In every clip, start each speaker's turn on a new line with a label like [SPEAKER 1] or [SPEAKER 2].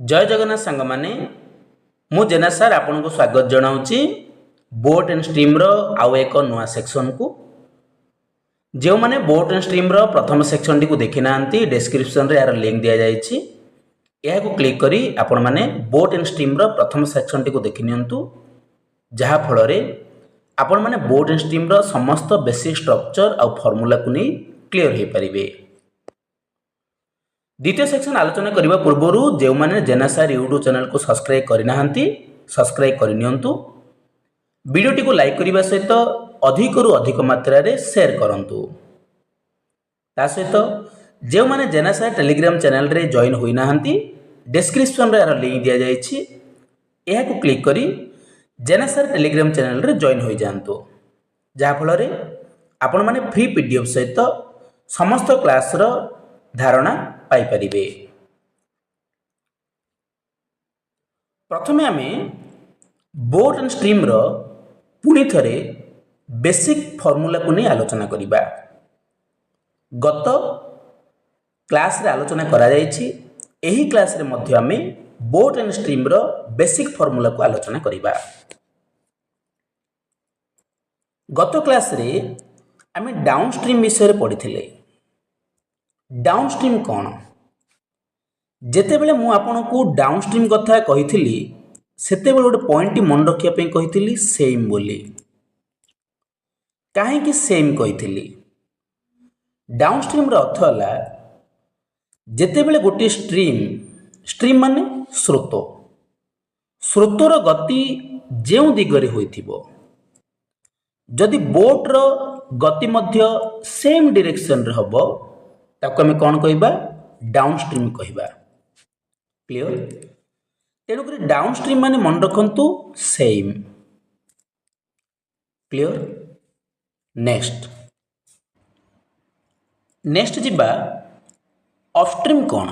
[SPEAKER 1] जय जगन्नाथ सांग मैंने मु जेना सार आपन को स्वागत जनाऊँगी बोट एंड स्ट्रीम रो आउ एक नुआ सेक्शन को जो मैंने बोट एंड स्ट्रीम रो प्रथम सेक्शन टी को देखी ना डिस्क्रिप्शन रे यार लिंक दिया जाइछि यह को क्लिक करी आपण माने बोट एंड स्ट्रीम रो प्रथम सेक्शन टी को देखि नियंतु जहा फल रे आपण माने बोट एंड स्ट्रीम रो समस्त बेसिक स्ट्रक्चर आ फार्मूला को नहीं क्लियर हो पारिबे। द्वितीय सेक्शन आलोचना करने पूर्व जो मैंने जेना सार यूट्यूब चैनल को सब्सक्राइब करना सब्सक्राइब करनियंतु वीडियोटी को लाइक करने सहित अधिक रु अधिक मात्रा रे शेयर करंतु। ता सहित जो मैंने जेना सार टेलीग्राम चैनल रे जॉइन होई नाहंती डिस्क्रिप्शन रे यार लिंक दिया जाइछि यह को क्लिक करी जेना सार टेलीग्राम चैनल रे जॉइन होई जांतु जहा फल रे आपण माने फ्री पीडीएफ सहित समस्त क्लास रो धारणा पाई परिबे। प्रथमे आमे बोट एंड स्ट्रीम रो पुणी थरे बेसिक फार्मूला को नहीं आलोचना करिबा। गत क्लास रे आलोचना करा जायछि एही क्लास रे मध्य आमे बोट एंड स्ट्रीम रो बेसिक फार्मूला को आलोचना करिबा। गत क्लास रे आमे डाउन स्ट्रीम विषय रे पढिथिले। डाउन स्ट्रीम कौन जेते बेले मु आपन को डाउन स्ट्रीम कथा कहिथिली सेते बेले गोटे पॉइंट मन रखिया पे कहिथिली सेम बोली। काहे कि सेम कहिथिली डाउन स्ट्रीम रो अर्थ होला जेते बेले गोटे स्ट्रीम माने स्रोत स्रोतर गति जेउ दिगरे होइथिबो जदि बोट रो गति मध्य सेम डायरेक्शन रे हबो ताको हमें कौन कहबा डाउन स्ट्रीम कहबा। क्लियर तेणुक डाउन स्ट्रीम माने मन रखंतु सेम। क्लियर नेक्स्ट जिबा अपस्ट्रीम कौन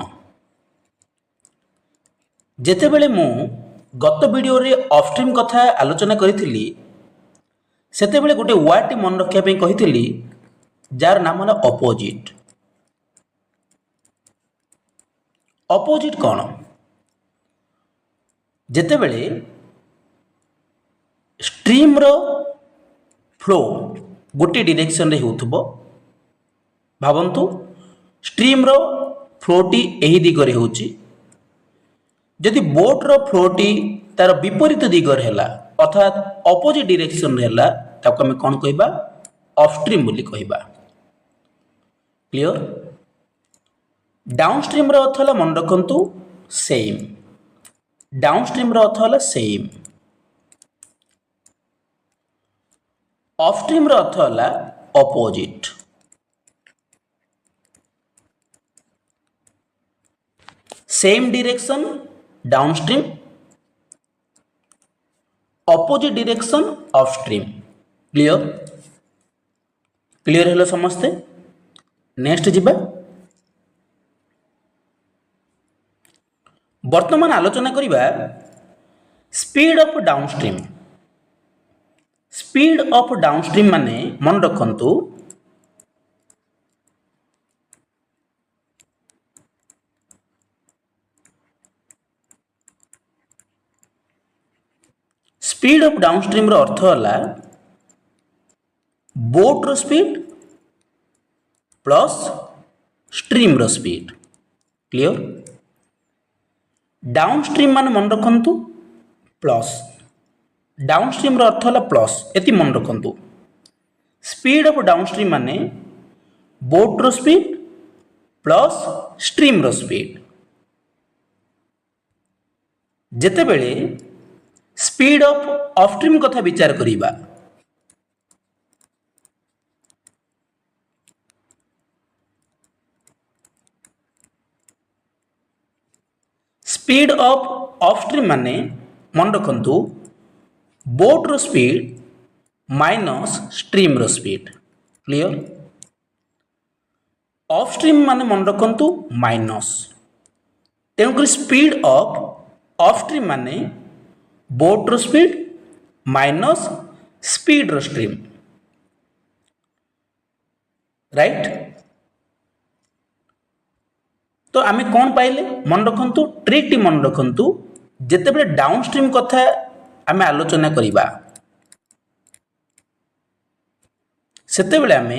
[SPEAKER 1] जेते बेले मु गत वीडियो रे अपस्ट्रीम कथा आलोचना करिथिली सेते बेले गोटे वर्ड मन रखिया पे कहिथिली जार नाम होला अपोजिट। अपोजिट कौन जेते बेले स्ट्रीम रो फ्लो गोटे डायरेक्शन रे होउथबो भावंतु स्ट्रीम रो फ्लोटी एही दिगरे होउची जदि बोट रो फ्लोटी तार विपरीत दिगरे हैला अर्थात अपोजिट डायरेक्शन रे हैला ताको हम कोन कहबा अपस्ट्रीम बोली कहबा। क्लियर डाउन स्ट्रीम रो अर्थ होला मन रखंतु सेम। डाउन स्ट्रीम रो अर्थ होला सेम। अपस्ट्रीम रो अर्थ होला opposite. Same direction down stream opposite direction upstream. Clear clear hello समस्ते। नेक्स्ट जिबा वर्तमान आलोचना करिबा speed of downstream. Speed of downstream माने मन रखंतु स्पीड ऑफ डाउनस्ट्रीम रो अर्थ होला बोट रो स्पीड प्लस स्ट्रीम रो स्पीड। क्लियर डाउन स्ट्रीम मान मन रखंतु प्लस डाउन स्ट्रीम रो अर्थ होला प्लस एति मन रखंतु। स्पीड ऑफ डाउन स्ट्रीम माने बोट रो स्पीड प्लस स्ट्रीम रो स्पीड। जेते बेले स्पीड ऑफ अपस्ट्रीम कथा विचार करिबा स्पीड ऑफ अपस्ट्रीम माने मन रखंतु बोट रो स्पीड माइनस स्ट्रीम रो स्पीड। क्लियर अपस्ट्रीम माने मन रखंतु माइनस तेणुक स्पीड ऑफ अपस्ट्रीम माने बोट रो स्पीड माइनस स्पीड रो स्ट्रीम। राइट तो आम कौन पाइले मन रखु ट्रिक टी मन रखु जिते डाउन स्ट्रीम कथा आम आलोचना करवा सेते आम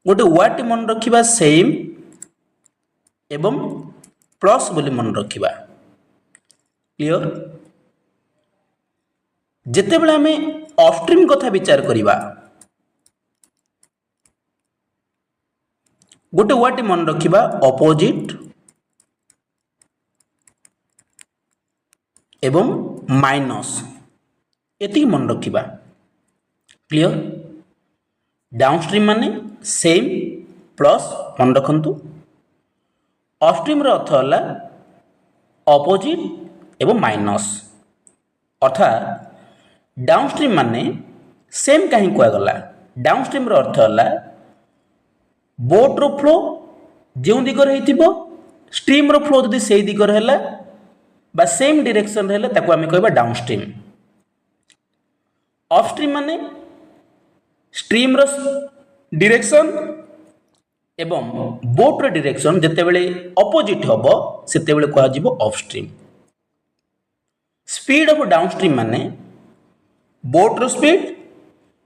[SPEAKER 1] गोटे वर्ड टी मन रखा सेम एवं प्लस बोली मन रखा क्लियर जिते आम अपस्ट्रीम कथा विचार करवा गोटे वर्ड टी मन रखा अपोजिट एवं माइनस एति मन रखा क्लियर डाउनस्ट्रीम माने सेम प्लस मन रखु अपस्ट्रीम अर्थ है अपोजिट एवं माइनस अर्थात डाउनस्ट्रीम माने सेम कहीं कहगला डाउनस्ट्रीम अर्थ है बोट रो फ्लो जो दिगरे हो स्ट्रीम रो फ्लो जदि से दिगरे है बा सेम डायरेक्शन रे ताको आमे कहबा डाउनस्ट्रीम अपस्ट्रीम माने स्ट्रीम रो डायरेक्शन एवं बोट रो डायरेक्शन जते बेले अपोजिट होबो सेते बेले कहा जिवो अपस्ट्रीम स्पीड ऑफ डाउनस्ट्रीम माने बोट रो स्पीड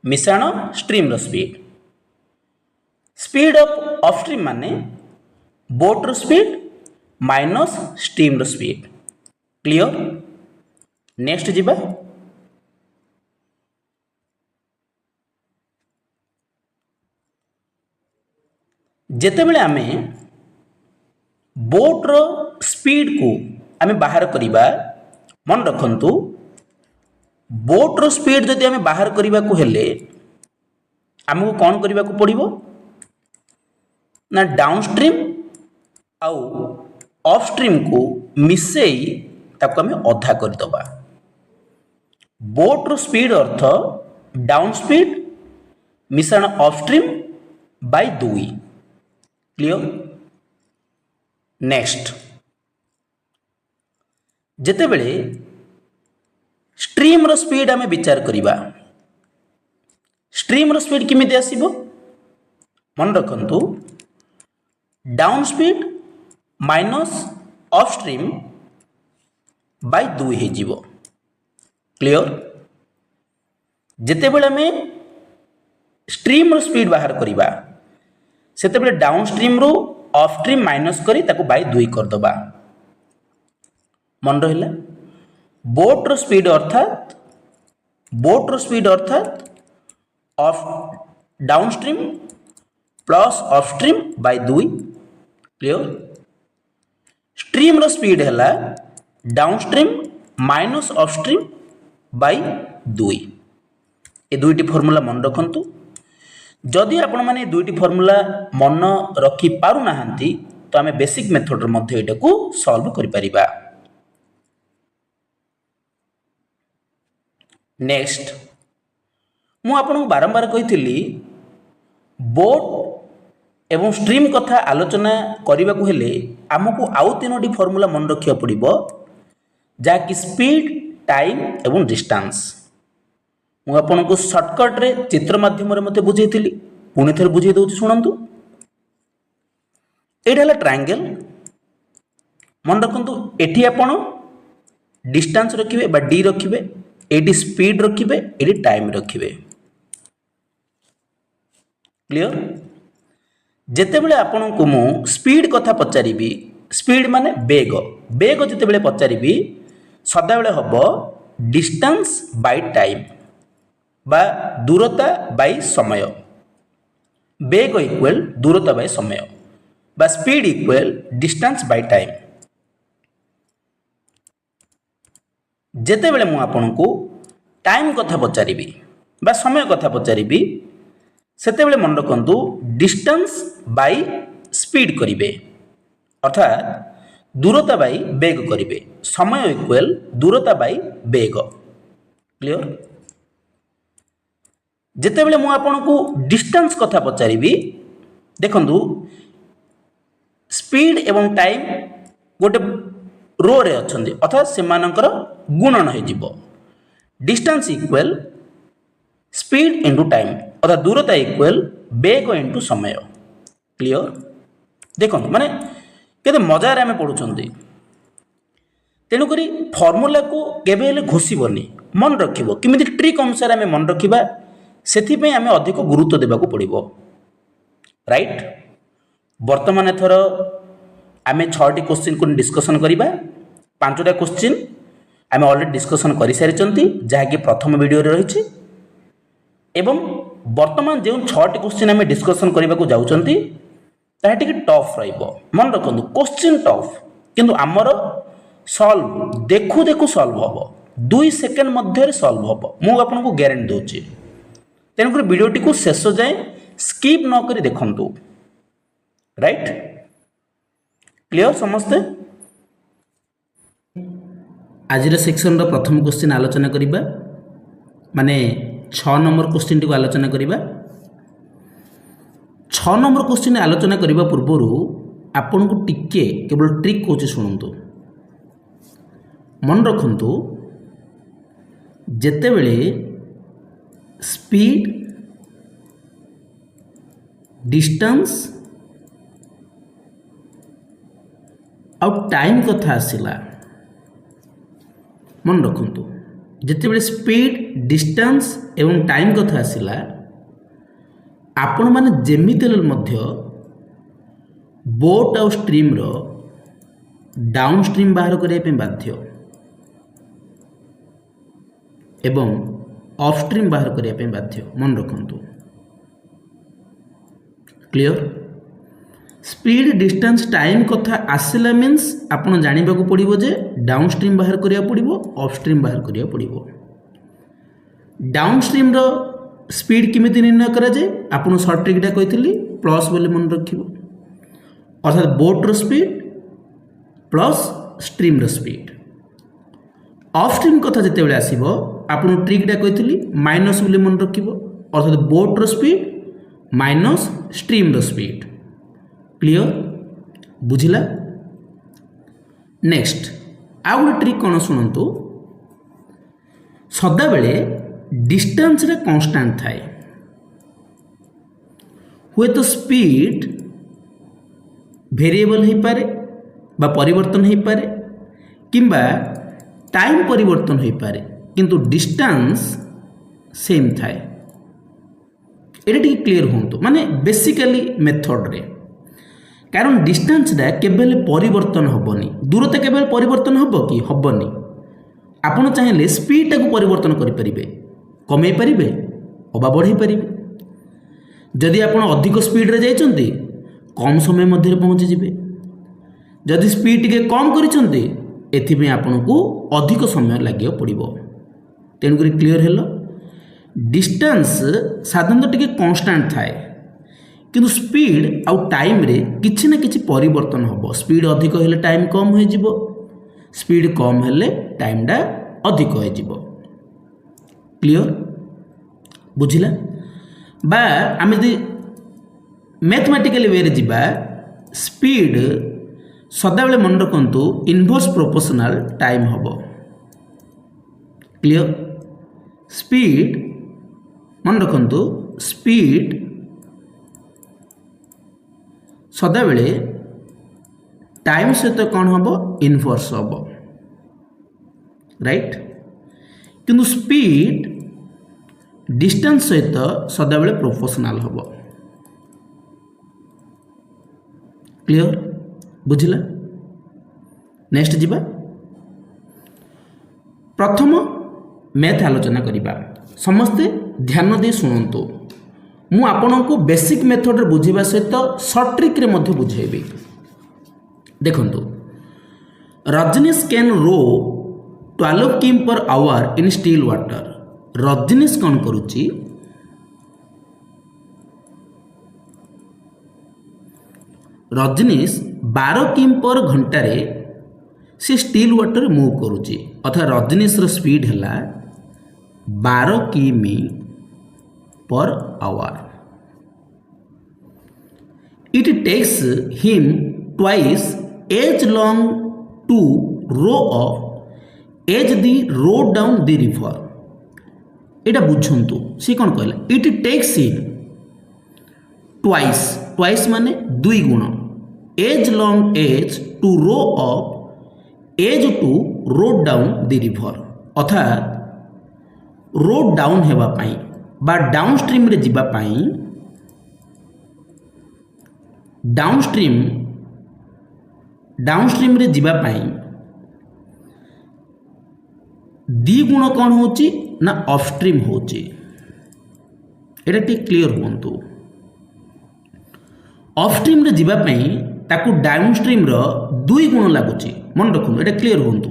[SPEAKER 1] मिसाण स्ट्रीम रो स्पीड स्पीड ऑफ अपस्ट्रीम माने बोट रो स्पीड माइनस स्ट्रीम रो स्पीड क्लियर नेक्स्ट जीवा जेते बेले आमे बोट रो स्पीड को आमे बाहर करिबा मन रखंतु बोट रो स्पीड जदि आमे बाहर करिबा को हेले हमको कौन करिबा को पड़िबो ना डाउनस्ट्रीम आउ अपस्ट्रीम को मिसेई ताको आमे अधा कर दबा बोट रो स्पीड अर्थ डाउन स्पीड मिश्रण अपस्ट्रीम बाय 2 क्लियर नेक्स्ट जेते बेले स्ट्रीम रो स्पीड आमे विचार करिबा स्ट्रीम रो स्पीड किमिति आसीबो मन रखंतु down speed minus upstream by 2 हे जीवो क्लियर जेते बेले में स्ट्रीम रो स्पीड बाहर करिबा सेते बेले डाउन स्ट्रीम रो अपस्ट्रीम माइनस करी ताको बाय 2 कर दबा मन रहिला बोट रो स्पीड अर्थात of down stream plus upstream by 2 clear stream रो स्पीड है डाउनस्ट्रीम माइनस अपस्ट्रीम बाय 2 ये दुईटी फॉर्मूला मन रखंतु जदि आपण माने दुईटी फॉर्मूला मन रखी पारु नाहंती तो आमे बेसिक मेथड रे मध्ये एटा को सॉल्व करि परिबा नेक्स्ट मु आपन बारंबार कहितली बोट एवं स्ट्रीम कथा आलोचना करने को हेले आमको आउ 3टी फॉर्मूला मन रखिया पड़िबो जाकि स्पीड टाइम एवं डिस्टेंस मु आपनको शॉर्टकट रे चित्र माध्यम रे मते बुझेइतिली पुनी थेर बुझेइ दउछि सुनंतु एटा हला ट्रायंगल मन रखंतु एठी आपण डिस्टेंस रखिबे बा डी रखिबे एटी स्पीड रखिबे एटी टाइम रखिबे क्लियर जेते बेले आपण को मु स्पीड कथा पचारिबी स्पीड माने बेग बेग जेते बेले पचारिबी सदा बेले हबो डिस्टेंस बाय टाइम बा दूरता बाय समय बेग इक्वल दूरता बाय समय बा speed equal distance by time जेते बेले मु आपण को टाइम कथा पचारिबी बा समय कथा पचारिबी सेते बेले मन रखंतु डिस्टेंस बाय स्पीड करिवे अर्थात दूरता बाय बेग करिवे समय इक्वल दूरता बाय बेग क्लियर जेते बेले मु आपण को डिस्टेंस कथा पचारिबी देखंतु स्पीड एवं टाइम गोटे रो रे अछंती अर्थात सेमानकर गुणन हे जिवो distance equal speed into time अर्थात दूरता इक्वल बेग इनटू समय क्लियर देखो माने କେତେ ମଜାରେ ଆମେ ପଢ଼ୁଛନ୍ତି। ତେଣୁକରି ଫର୍ମୁଲାକୁ କେବେ ହେଲେ ଘୋଷିବନି, ମନେ ରଖିବ। କେମିତି ଟ୍ରିକ୍ ଅନୁସାରେ ଆମେ ମନେ ରଖିବା, ସେଥିପାଇଁ ଆମେ ଅଧିକ ଗୁରୁତ୍ୱ ଦେବାକୁ ପଡ଼ିବ। ରାଇଟ୍। ବର୍ତ୍ତମାନ ଏଥର ଆମେ 6ଟି କ୍ୱେଶ୍ଚିନ୍କୁ ଡିସ୍କସନ୍ କରିବା। 5ଟା କ୍ୱେଶ୍ଚିନ୍ ଆମେ ଅଲରେଡ଼ି ଡିସ୍କସନ୍ କରିସାରିଛନ୍ତି, ଯାହାକି ପ୍ରଥମ ଭିଡ଼ିଓରେ ରହିଛି। ଏବଂ ବର୍ତ୍ତମାନ ଯେଉଁ 6ଟି କ୍ୱେଶ୍ଚିନ୍ ଆମେ ଡିସ୍କସନ୍ କରିବାକୁ ଯାଉଛନ୍ତି, ତାହା ଟିକେ ଟଫ୍ ରହିବ। ମନେ ରଖନ୍ତୁ, କ୍ୱେଶ୍ଚିନ୍ ଟଫ୍, କିନ୍ତୁ ଆମର ସଲ୍ଭ ଦେଖୁ ଦେଖୁ ସଲ୍ଭ ହେବ, 2 ସେକେଣ୍ଡ ମଧ୍ୟରେ ସଲ୍ଭ ହେବ, ମୁଁ ଆପଣଙ୍କୁ ଗ୍ୟାରେଣ୍ଟି ଦେଉଛି। ତେଣୁକରି ଭିଡ଼ିଓଟିକୁ ଶେଷ ଯାଏଁ ସ୍କିପ୍ ନ କରି ଦେଖନ୍ତୁ। ରାଇଟ୍, କ୍ଲିଅର ସମସ୍ତେ? ଆଜିର ସେକ୍ସନର ପ୍ରଥମ କ୍ୱେଶ୍ଚିନ୍ ଆଲୋଚନା କରିବା, ମାନେ 6 ନମ୍ବର କ୍ୱେଶ୍ଚିନ୍ଟିକୁ ଆଲୋଚନା କରିବା। 6 ନମ୍ବର କ୍ୱେଶ୍ଚିନ୍ ଆଲୋଚନା କରିବା ପୂର୍ବରୁ ଆପଣଙ୍କୁ ଟିକେ କେବଳ ଟ୍ରିକ୍ କହୁଛି, ଶୁଣନ୍ତୁ। ମନେ ରଖନ୍ତୁ, ଯେତେବେଳେ ସ୍ପିଡ୍, ଡିଷ୍ଟାନ୍ସ ଆଉ ଟାଇମ୍ କଥା ଆସିଲା, ମନେ ରଖନ୍ତୁ, ଯେତେବେଳେ ସ୍ପିଡ୍, ଡିଷ୍ଟାନ୍ସ ଏବଂ ଟାଇମ୍ କଥା ଆସିଲା, ଆପଣମାନେ ଯେମିତି ହେଲେ ମଧ୍ୟ ବୋଟ୍ ଆଉ ଷ୍ଟ୍ରିମ୍ର ଡାଉନ୍ ଷ୍ଟ୍ରିମ୍ ବାହାର କରିବା ପାଇଁ ବାଧ୍ୟ ଏବଂ ଅଫ୍ ଷ୍ଟ୍ରିମ୍ ବାହାର କରିବା ପାଇଁ ବାଧ୍ୟ। ମନେ ରଖନ୍ତୁ, କ୍ଲିଅର? ସ୍ପିଡ୍, ଡିଷ୍ଟାନ୍ସ, ଟାଇମ୍ କଥା ଆସିଲା ମିନ୍ସ ଆପଣ ଜାଣିବାକୁ ପଡ଼ିବ ଯେ ଡାଉନ୍ ଷ୍ଟ୍ରିମ୍ ବାହାର କରିବାକୁ ପଡ଼ିବ, ଅଫ୍ ଷ୍ଟ୍ରିମ୍ ବାହାର କରିବାକୁ ପଡ଼ିବ। ଡାଉନ୍ ଷ୍ଟ୍ରିମ୍ର ସ୍ପିଡ୍ କେମିତି ନିର୍ଣ୍ଣୟ କରାଯାଏ, ଆପଣ ସର୍ଟ ଟ୍ରିକ୍ଟା କହିଥିଲି, ପ୍ଲସ୍ ବୋଲି ମନେ ରଖିବ, ଅର୍ଥାତ୍ ବୋଟ୍ର ସ୍ପିଡ୍ ପ୍ଲସ୍ ଷ୍ଟ୍ରିମ୍ର ସ୍ପିଡ୍। ଅଫ୍ ଷ୍ଟ୍ରିମ୍ କଥା ଯେତେବେଳେ ଆସିବ, ଆପଣ ଟ୍ରିକ୍ଟା କହିଥିଲି, ମାଇନସ୍ ବୋଲି ମନେ ରଖିବ, ଅର୍ଥାତ୍ ବୋଟ୍ର ସ୍ପିଡ୍ ମାଇନସ୍ ଷ୍ଟ୍ରିମ୍ର ସ୍ପିଡ୍। କ୍ଲିଅର, ବୁଝିଲା? ନେକ୍ସଟ ଆଉ ଗୋଟେ ଟ୍ରିକ୍ କ'ଣ ଶୁଣନ୍ତୁ। ସଦାବେଳେ ଡିଷ୍ଟାନ୍ସରେ କନଷ୍ଟାଣ୍ଟ ଥାଏ, ହୁଏତ ସ୍ପିଡ୍ ଭେରିଏବଲ୍ ହେଇପାରେ ବା ପରିବର୍ତ୍ତନ ହେଇପାରେ, କିମ୍ବା ଟାଇମ୍ ପରିବର୍ତ୍ତନ ହେଇପାରେ, କିନ୍ତୁ ଡିଷ୍ଟାନ୍ସ ସେମ୍ ଥାଏ। এটা ଟିକେ କ୍ଲିଅର ହୁଅନ୍ତୁ, ମାନେ ବେସିକାଲି ମେଥଡ଼ରେ। କାରଣ ଡିଷ୍ଟାନ୍ସଟା କେବେ ହେଲେ ପରିବର୍ତ୍ତନ ହେବନି, ଦୂରତା କେବେ ହେଲେ ପରିବର୍ତ୍ତନ ହେବ କି? ହେବନି। ଆପଣ ଚାହିଁଲେ ସ୍ପିଡ଼ଟାକୁ ପରିବର୍ତ୍ତନ କରିପାରିବେ, କମେଇ ପାରିବେ ଅବା ବଢ଼େଇ ପାରିବେ। ଯଦି ଆପଣ ଅଧିକ ସ୍ପିଡ଼ରେ ଯାଇଛନ୍ତି, କମ୍ ସମୟ ମଧ୍ୟରେ ପହଞ୍ଚିଯିବେ। ଯଦି ସ୍ପିଡ଼ ଟିକେ କମ୍ କରିଛନ୍ତି, ଏଥିପାଇଁ ଆପଣଙ୍କୁ ଅଧିକ ସମୟ ଲାଗିବାକୁ ପଡ଼ିବ। ତେଣୁକରି କ୍ଲିଅର ହେଲ, ଡିଷ୍ଟାନ୍ସ ସାଧାରଣତଃ ଟିକେ କନଷ୍ଟାଣ୍ଟ ଥାଏ, କିନ୍ତୁ ସ୍ପିଡ୍ ଆଉ ଟାଇମ୍ରେ କିଛି ନା କିଛି ପରିବର୍ତ୍ତନ ହେବ। ସ୍ପିଡ୍ ଅଧିକ ହେଲେ ଟାଇମ୍ କମ୍ ହୋଇଯିବ, ସ୍ପିଡ୍ କମ୍ ହେଲେ ଟାଇମ୍ଟା ଅଧିକ ହୋଇଯିବ। କ୍ଲିଅର, ବୁଝିଲା? ବା ଆମେ ଯଦି ମ୍ୟାଥମେଟିକାଲି ୱେରେ ଯିବା, ସ୍ପିଡ୍ ସଦାବେଳେ ମନେ ରଖନ୍ତୁ ଇନଭର୍ସ ପ୍ରୋପୋର୍ସନାଲ ଟାଇମ୍ ହେବ। କ୍ଲିଅର? ସ୍ପିଡ୍ ମନେ ରଖନ୍ତୁ, ସ୍ପିଡ୍ ସଦାବେଳେ ଟାଇମ୍ ସହିତ କ'ଣ ହେବ? ଇନଭର୍ସ ହେବ। ରାଇଟ୍? କିନ୍ତୁ ସ୍ପିଡ୍ ଡିଷ୍ଟାନ୍ସ ସହିତ ସଦାବେଳେ ପ୍ରୋପୋର୍ସନାଲ ହେବ। କ୍ଲିଅର, ବୁଝିଲା? ନେକ୍ସଟ ଯିବା, ପ୍ରଥମ ମ୍ୟାଥ ଆଲୋଚନା କରିବା। ସମସ୍ତେ ଧ୍ୟାନ ଦେଇ ଶୁଣନ୍ତୁ, ମୁଁ ଆପଣଙ୍କୁ ବେସିକ୍ ମେଥଡ଼ରେ ବୁଝିବା ସହିତ ସର୍ଟ ଟ୍ରିକ୍ରେ ମଧ୍ୟ ବୁଝାଇବି। ଦେଖନ୍ତୁ, ରଜନୀଶ କ୍ୟାନ୍ ରୋ 12 km/h in steel water. Rajnish କ'ଣ କରୁଛି? ରଜନୀଶ 12 km/ଘଣ୍ଟାରେ ସେ ଷ୍ଟିଲ୍ ୱାଟର ମୁଭ୍ କରୁଛି, ଅର୍ଥାତ୍ ରଜନୀଶର ସ୍ପିଡ୍ ହେଲା 12 km/h। It takes him twice as long to row up as the row down the river। এটা বুঝନ୍ତୁ, সে କ'ଣ କହିଲା? It takes him twice, twice ମାନେ 2 ଗୁଣ, as long as to row up as to rowed down the river अर्थात rowed down हेबा पाई बा down stream रे जिबा पाई डाउन स्ट्रीम रे जिबा पाई दी गुण कौन होची ना अपस्ट्रीम होची एटा टिक क्लियर होंतु अपस्ट्रीम रे जिबा पाई ताकू डाउन स्ट्रीम रो दुई गुण लागुची मन रखु एटा क्लियर होंतु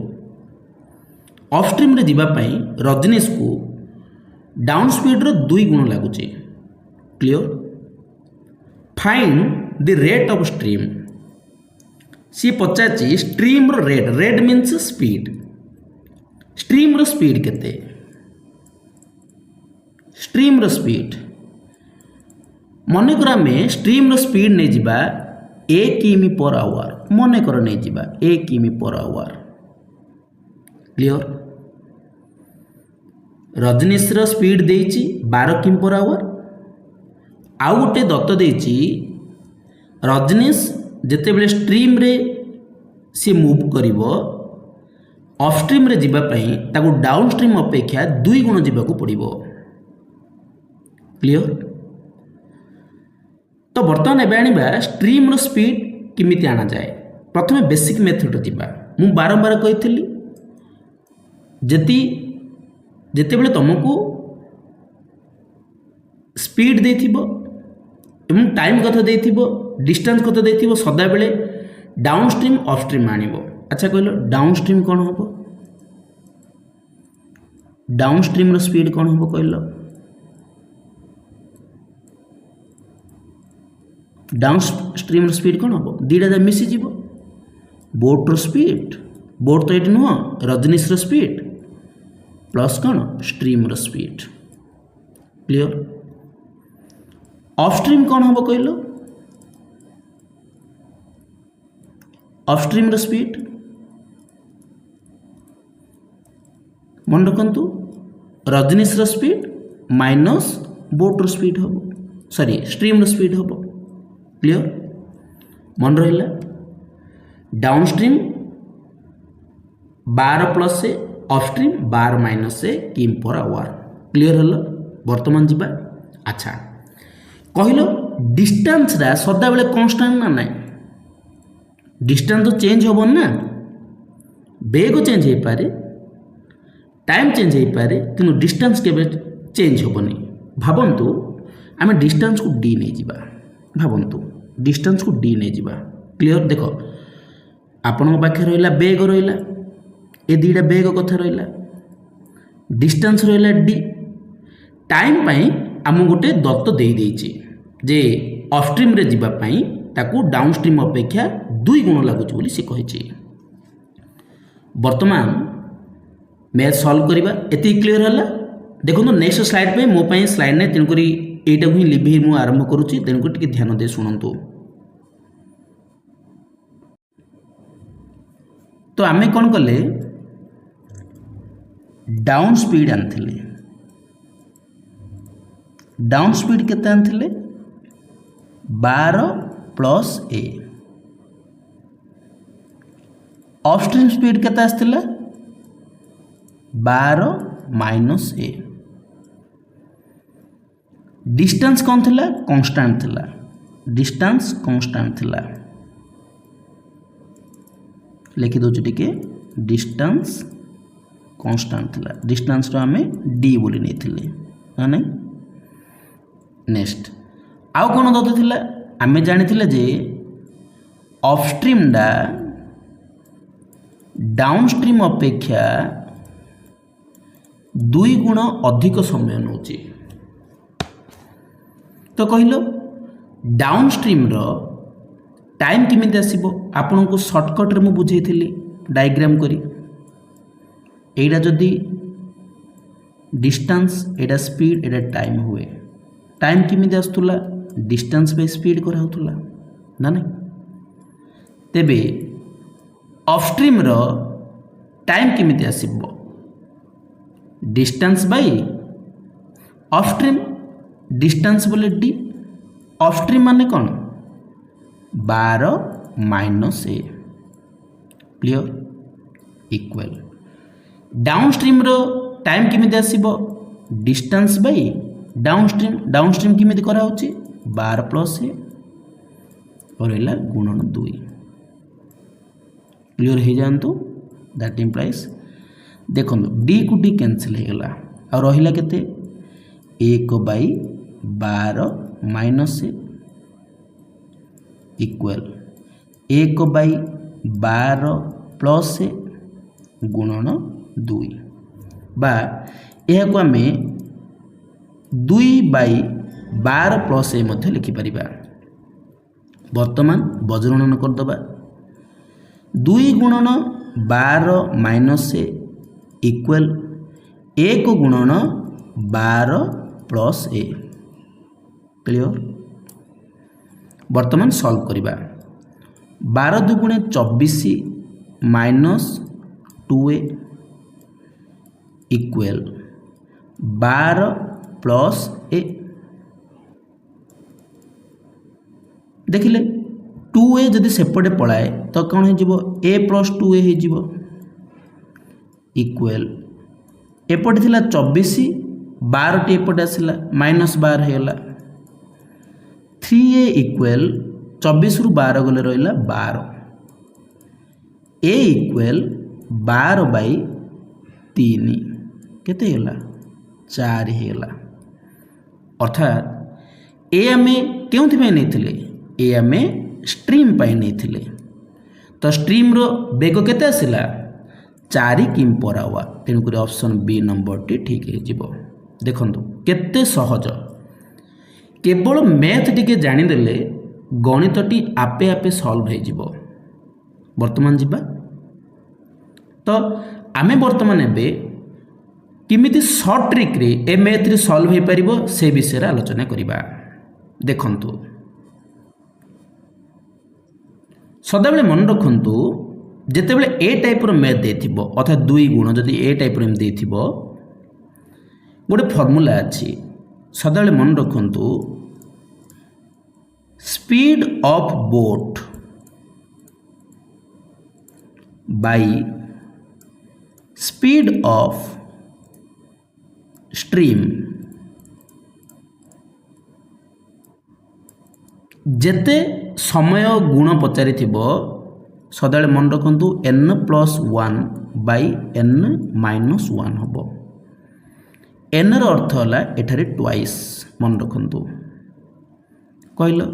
[SPEAKER 1] अपस्ट्रीम रे जिबा पाई रजनीश को डाउन स्पीड रो दुई गुण लागुची clear find the rate of stream सी पचाची स्ट्रीम रो रेट मीन्स स्पीड स्ट्रीम रो स्पीड केते स्ट्रीम रो स्पीड मनेकर आम स्ट्रीम रो स्पीड नहीं जिबा 1 किमी पर आवर मनेकर नहीं जिबा 1 किमी पर आवर क्लियर रजनीश रो स्पीड देइची 12 किमी पर आवर आउ गोटे दत्त देइची रजनीश जेते बेले स्ट्रीम रे सी मूव करिवो अपस्ट्रीम रे जिबा पई ताकू डाउन स्ट्रीम अपेक्षा 2 गुण जिबाकू पड़िबो क्लियर तो बर्तमान एबे आनिबा स्ट्रीम रो स्पीड किमिति आना जाए प्रथमे बेसिक मेथड जिबा मु बारंबार कहितली जेते बेले तुमको स्पीड देथिबो एवं टाइम कथा देथिबो डिस्टेंस कथा देथिबो सदा बेले डाउन स्ट्रीम अपस्ट्रीम आनिबो अच्छा कहलो डाउन स्ट्रीम कौन हम डाउन स्ट्रीम रो स्पीड कौन हम कहलो डाउन स्ट्रीम रो स्पीड कौन हम दीटा जा मिसी जीवो बोट रो स्पीड बोट तो ये नुह रजनीश रो स्पीड प्लस कौन स्ट्रीम रो स्पीड क्लियर अपस्ट्रीम कौन हम कहलो अपस्ट्रीम रो स्पीड मन रखु रजनीश रो स्पीड माइनस बोट रो स्पीड हम सॉरी स्ट्रीम रो स्पीड हम क्लियर मन रहा डाउन स्ट्रीम 12 प्लस से अपस्ट्रीम 12 माइनस से किम पर आवर क्लियर हल वर्तमान जीवा अच्छा कहलो डिस्टेंस रा सदा बेले कांस्टेंट ना नहीं डिस्टेंस तो चेंज होबो ना बेग चेंज हो पारे टाइम चेंज हो पारे किंतु डिस्टेंस केबे चेंज होबनी भाबंतु आमे डिस्टेंस को डी नहीं जिबा भाबंतु डिस्टेंस को डी नहीं जिबा क्लियर देखो आपण पाखे रहिला बेग रहिला ए दीटा बेग कथा रहिला डिस्टेंस रहिला डी टाइम पई आम गोटे दत्त देई देइची जे अपस्ट्रीम रे जिबा पई ताकू डाउन स्ट्रीम अपेक्षा 2 गुण लागुची बोली से कहिची वर्तमान मैथ सॉल्व करबा एति क्लियर हला देखो नेक्स्ट स्लाइड पे मो पई स्लाइड ने तेन करी एटा ही लिभि मु आरंभ करूची तेन को टिके ध्यान दे सुनंतु तो आमे कोन कले डाउन स्पीड आनथिले डाउन स्पीड केते आनथिले 12 प्लस ए अपस्ट्रीम स्पीड केते आस्थिला 12 माइनस ए डिस्टेंस कौन थिला कांस्टेंट थिला डिस्टेंस कांस्टेंट थिला लिखि दो टिके डिस्टेंस कांस्टेंट थिला डिस्टेंस रो हमें डी बोली नहीं थिले ना नहीं नेक्स्ट आउ कोन दते थिला हमें जानि थिले जे अपस्ट्रीम डा डाउन स्ट्रीम अपेक्षा 2 गुण अधिक समय नौची तो कहलो डाउन स्ट्रीम रो टाइम किमिति आसीबो आपन को शॉर्टकट रे मु बुझेइथिली डायग्राम करी एडा जदी डिस्टेंस एडा स्पीड एडा टाइम हुए टाइम किमिति आस्तुला डिस्टेंस बाय स्पीड करा होतुला ना नहीं तेबे अपस्ट्रीम रो टाइम किमिति आसीबो डिस्टेंस बाय अपस्ट्रीम डिस्टेंस बोले डी अपस्ट्रीम माने कौन 12 माइनस ए क्लियर इक्वल डाउनस्ट्रीम रो टाइम केमिति आसीबो डिस्टेंस बाय डाउनस्ट्रीम केमिति करा होची 12 प्लस ए और रहला गुणन 2 क्लियर हो जातु दैट इम्प्लाइज देखो डी को डी कैंसिल हो गला और रहिला केते 1/12 माइनस ए इक्वल 1/12 प्लस ए गुणन 2 बा यह को आम 2/12 प्लस ए मध्य लिखिपर वर्तमान बज्रणन करदबा 2 गुणन 12 माइनस ए इक्वल 1 गुणन 12 प्लस ए क्लियर वर्तमान सॉल्व करिबा 12 दुगुणे 24 माइनस 2a इक्वल 12 प्लस ए देखिले 2a जदि सेपटे पलाए तो कौन हो a प्लस 2a हो इक्वल एपटे थिला 24 12 टी एपटे आसला माइनस 12 होगा 3a इक्वल 24 रु 12 गले रहा 12 a इक्वल 12/3 केते होला 4 होला अर्थात ए आमे केउथि पे नैथिले ए आमे स्ट्रीम पाई नैथिले तो स्ट्रीम रो बेग केते आसिला 4 किम पर आवर तेणुक ऑप्शन बी नंबर टी ठीक हो देखंतु केते सहज केवल मैथ टिके जानिदेले गणितटी आपे आपे सॉल्व हो जिवो वर्तमान जिबा तो आमे वर्तमान एबे किमिति शॉर्ट ट्रिक रे ए मैथ रे सॉल्व हो परिबो से विषय रे आलोचना करिबा देखंतु सदाबेले मन रखंतु जेतेबेले ए टाइप रो मैथ देथिबो अर्थात 2 गुण जदि ए टाइप रो देथिबो गोटे फॉर्मूला अछि सदाबेले मन रखंतु speed of boat by speed of stream जेते समय गुण पचारि थिबो सदाले मन रखंतु n+1/n-1 हबो n रो अर्थ होला एठारे ट्वाइस मन रखंतु कहलो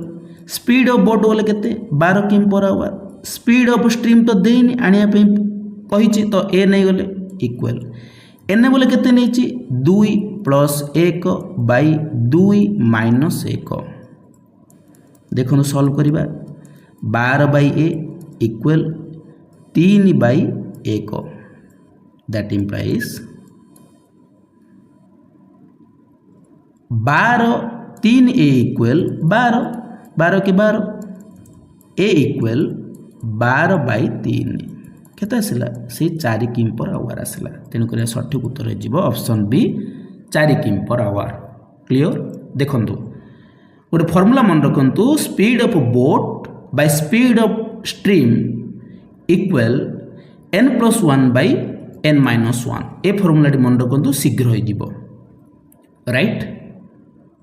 [SPEAKER 1] स्पीड ऑफ बोट बोले केते 12 किम per our speed of stream तो देनी आनिया पे कहिछि तो ए नै गले इक्वल n बोले केते नैछि 2 + 1/2 - 1 देखो सॉल्व करिबा 12/a equal 3/1 that implies 12 3a equal 12 के 12 a इक्वल 12/3 केते आसला से 4 किम पर आवर आसला तेणुक सठिक उत्तर हो ऑप्शन बी 4 किम पर आवर क्लियर देखंतु गोटे फॉर्मूला मन रखंतु speed of boat by speed of stream equal n+1/n-1 ए फॉर्मूला मन रखंतु शीघ्र हो जिवो राइट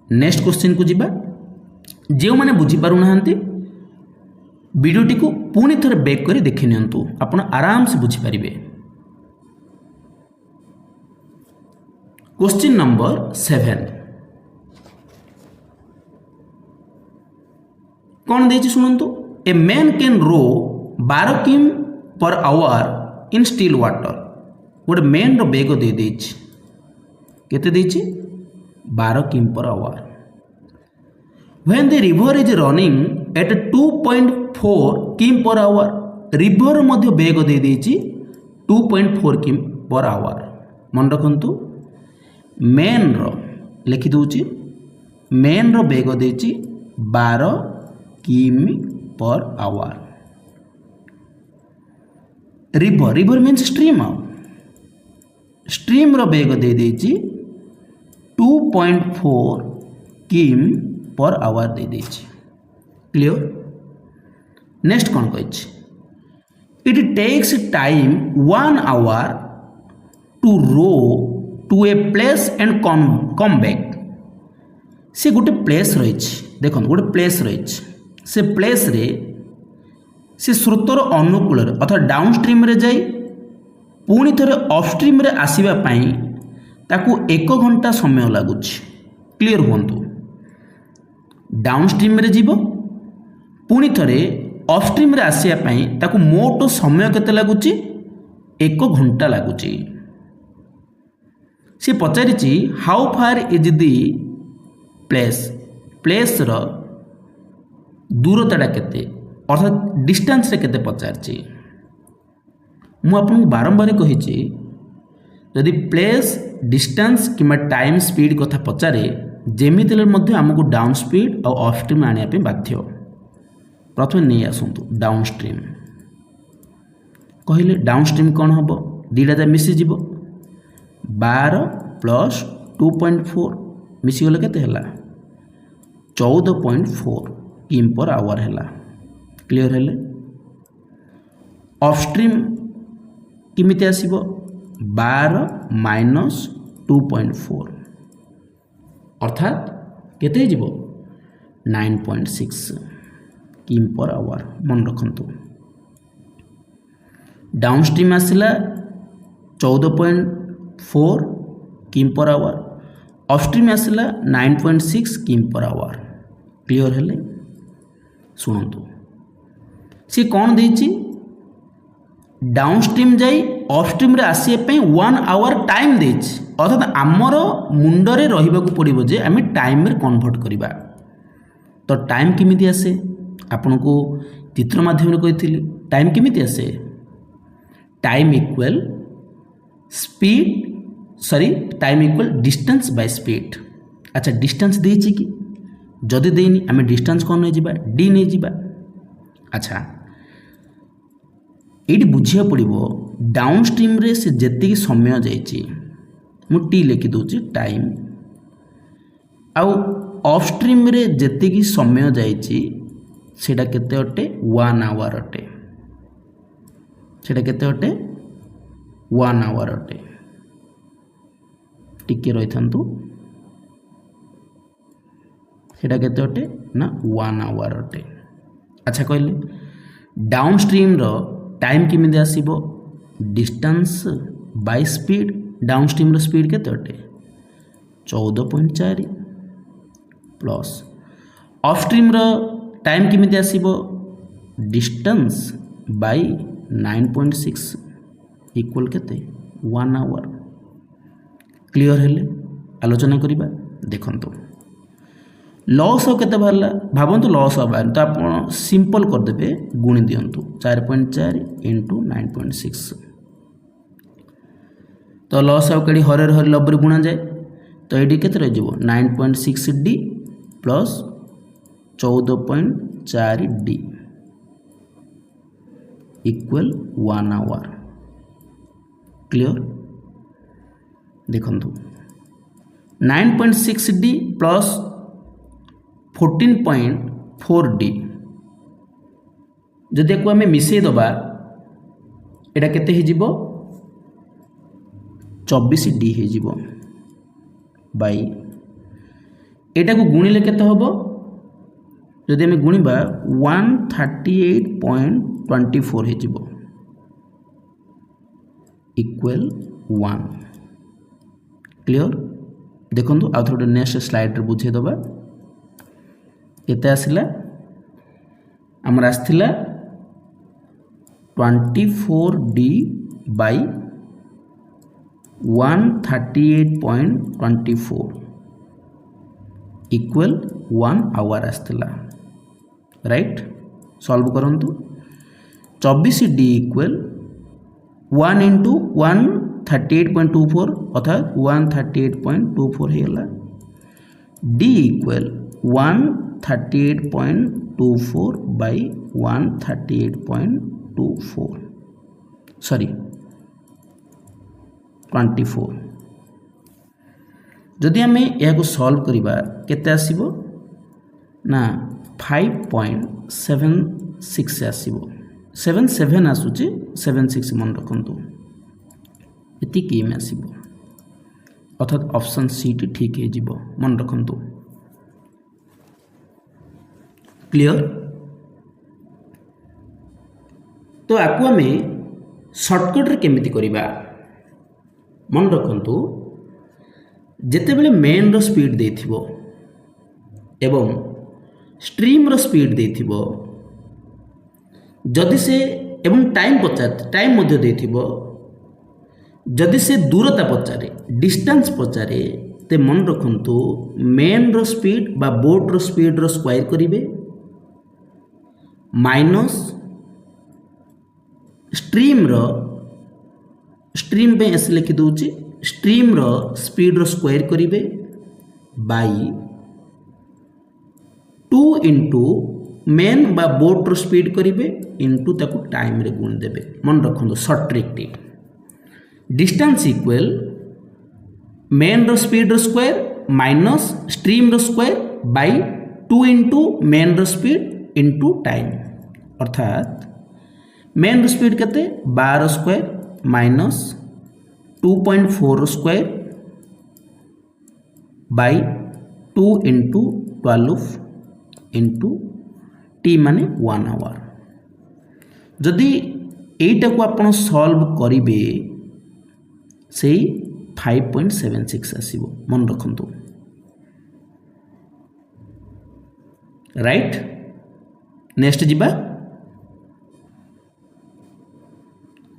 [SPEAKER 1] नेक्स्ट क्वेश्चन को जिबा जो माने बुझी पारु नाहंती वीडियोटी को पुणी थोड़े बैक कर देखि नियंतु आपण आराम से बुझी पारिबे क्वेश्चन नंबर 7 कौन देछि सुनंतु ए मैन कैन रो 12 किम per hour in still water गोटे मैन रो बेग दे देछि केते देछि 12 किम per hour when the river is running at 2.4 किम पर आवर रिवर मध्य बेग दे देछि 2.4 किम पर आवर मन रखंतु मेन रो लिखि दोछि मेन रो बेग देछि 12 किम per hour river means stream रो बेग दे देछि 2.4 किम पर आवर दे देछि क्लियर नेक्स्ट कौन कही it takes time 1 hour to row to a place and come back से गोटे प्लेस रही देखो गोटे प्लेस रही से प्लेस रे से स्रोतर अनुकूल अर्थात डाउन स्ट्रीम रे जाई पुणी थे अपस्ट्रीम रे आसीबा पई ताकू 1 घंटा समय लगुच क्लियर हूँ डाउन स्ट्रीम रे जीवो पुणी थे अपस्ट्रीम रे आसीबा पई ताकू मोट समय केते लगुच 1 घंटा लगुच सी पचारि how far is the place place रो दूरताटा केते अर्थात डिस्टेंस रे केते पचारि मु आपन बारंबार कही यदि प्लेस डिस्टेंस किंबा टाइम स्पीड कथा पचारे जेमिति मध्य आमको डाउन स्पीड और अप स्ट्रीम आने पे बाध्य प्रथम नहीं आसतु डाउन स्ट्रीम कहले डाउन स्ट्रीम कौन हम दीटा जा मिसीज 12 प्लस 2.4 मिसीगले केते हला 14.4 किम पर आवर है क्लियर है अपस्ट्रीम किमिति आसीबो 12 माइनस 2.4 अर्थात केते जीवो 9.6 किम पर आवर मन रखंतु down stream आसिला 14.4 Kim per our upstream आसिला 9.6 Kim per our clear है शुणु सी कौन देछि डाउन स्ट्रीम जाई अपस्ट्रीम रे आसीए पे 1 आवर टाइम देछि अर्थात आमर मुंडरे रहिबाकू पड़िबो जे आमे टाइम रे कन्वर्ट करिबा तो टाइम किमिति आसे आपन को चित्र माध्यम रे कहिथिली टाइम किमिति आसे time equal speed sorry time equal distance by speed अच्छा डिस्टेंस देछि कि जदि देनी आमे डिस्टेंस कौन नहीं जिबा डी नहीं जिबा अच्छा ये बुझा पड़ो डाउन स्ट्रीम रे से जेति समय जाइए मु टी लिखि दूची टाइम आउ अपस्ट्रीम रे जेति समय जाइए सेटा केते अटे 1 आवर अटे सेटा केते अटे 1 आवर अटे टिके रही थांतु सेटा केते अटे ना 1 आवर अटे अच्छा कहले डाउन स्ट्रीम रो टाइम किमिति आसीबो distance by speed down stream रो स्पीड केते अटे 14.4 प्लस अपस्ट्रीम रो टाइम किमिति आसीबो डिस्टेंस बाय 9.6 इक्वल केते 1 आवर क्लियर हेले आलोचना करिबा देखंतु लॉस हो केते बाहरला भावंतु लॉस हो बाहर तो आप सिंपल कर देबे गुणी दियंतु 4.4 इंटू 9.6 तो लॉस हो कड़ी हरे हरे लब्बरे गुणा जाए तो एडी केते रह जिवो 9.6 D plus 14.4 D equal 1 hour clear देखंतु 9.6 डी प्लस 14.4 डी जदि को आम मिसई दबा एटा केते हे जिवो 24 डी हे जिवो बाई एटा को गुणिले केते हबो जदि आम गुणिबा 138.24 हे जिवो इक्वल 1 क्लियर देखंतु आ थोड़े नेक्स्ट स्लाइड रे बुझे दबा केते आसिला हमर आस्थिला 24D बाई 138.24 इक्वल 1 आवर आस्थिला राइट सॉल्व करंतु 24D इक्वल 1 इंटू 138.24 अर्थात 138.24 हेला D इक्वल 138.24 by 138.24 सॉरी 24 जदि आम यह सॉल्व करिबा केते आसीबो ना 5.7 6 आसीबो 7 7 आसुची 7 6 मन रखंतु इति की में आसीबो अर्थात ऑप्शन सी टी ठीक है जीवो मन रखंतु क्लियर। तो आकु आमे शॉर्टकट रे केमिति करिबा मन रखंतु जेते बेले मेन रो स्पीड देथिबो एवं स्ट्रीम रो स्पीड देथिबो जदि से एवं टाइम पचार टाइम मध्य देथिबो जदि से दूरता पचारे डिस्टेंस पचारे ते मन रखंतु मेन रो स्पीड बा बोट रो स्पीड रो स्क्वायर करिवे माइनस स्ट्रीम पे ऐसे लिखि दूची स्ट्रीम रो स्पीड रो स्क्वायर करिवे बाई 2 इंटू मेन बा बोट रो स्पीड करिवे इंटू ताकू टाइम रे गुण देबे मन रखंतु short trick T distance equal man रो स्पीड रो स्क्वायर माइनस स्ट्रीम रो स्क्वायर बाई 2 इंटू मेन रो स्पीड इंटू टाइम अर्थात मेन रो स्पीड केते 12 square minus 2.4 square by 2 into 12 into T माने 1 आवर जदि एटा को आपण सॉल्व करिवे सेही 5.76 आसीबो मन रखंतु राइट। नेक्स्ट जिबा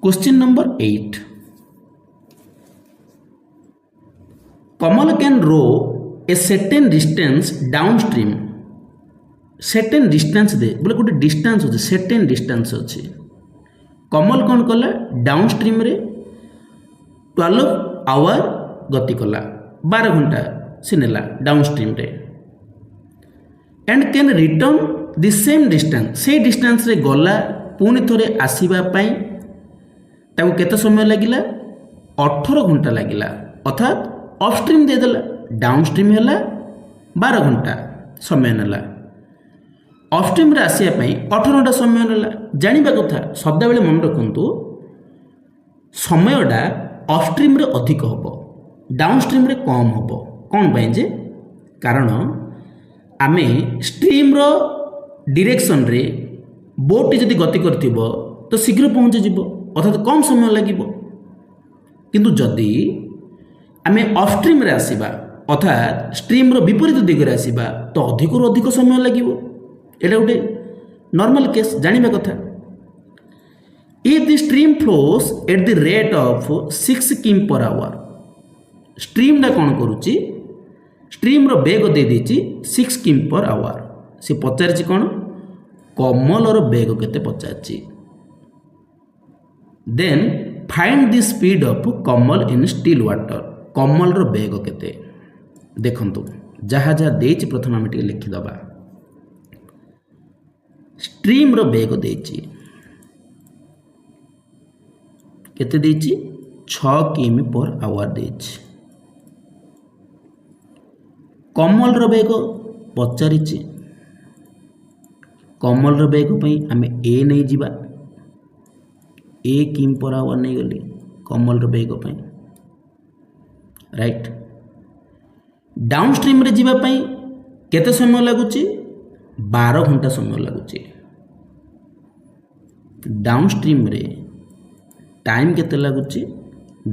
[SPEAKER 1] question number 8 Kamal can row a certain distance downstream certain distance दे बोले गोटे डिस्टेंस अच्छे सर्टेन डिस्टेंस अच्छे कमल कौन कला डाउनस्ट्रीम रे 12 आवर गति कला 12 घंटा से नेला डाउनस्ट्रीम रे and can return the same distance से डिस्टेंस रे गला पुणी थोड़े आसीबा पई ताको केते समय लागिला 18 घंटा लागिला अर्थात अपस्ट्रीम दे देला डाउनस्ट्रीम हैला 12 घंटा समय नेला अपस्ट्रीम रे आसिया पई 18 घंटा समय नेला जानिबा कथा शब्द बेले मन रखंतु समयडा अपस्ट्रीम रे अधिक होबो डाउनस्ट्रीम रे कम होबो कोन पई जे कारण आमे स्ट्रीम रो डायरेक्शन रे बोट जदि गति करथिबो तो शीघ्र पहुंच जिवो अर्थात कम समय लागिबो किंतु जदि आमे अपस्ट्रीम रे आसीबा अर्थात स्ट्रीम रो विपरीत दिग रे आसीबा तो अधिक रो अधिक समय लागिबो एटा गोटे नॉर्मल केस जानिबा कथा if the stream flows at the rate of 6 किम पर आवर स्ट्रीम डा कोन करूची स्ट्रीम रो वेग दे देची 6 किम पर आवर से पचारची कोन कमल रो वेग केते पचारची then find the speed of Kamal in still water Kamal रो वेग केते देखंतु जहा जहा देची प्रथम हम टिके लिखि दबा स्ट्रीम रो वेग देची केते देची 6 किमी पर आवर देची कमल रो वेग पचारिची कमल रो वेग पई आमे ए नै जिबा ए किम पर आवर नहीं गली कमल रो वेग पई राइट डाउनस्ट्रीम रे जिबा पई केते समय लागुची 12 घंटा समय लागुची डाउनस्ट्रीम रे टाइम केते लागुची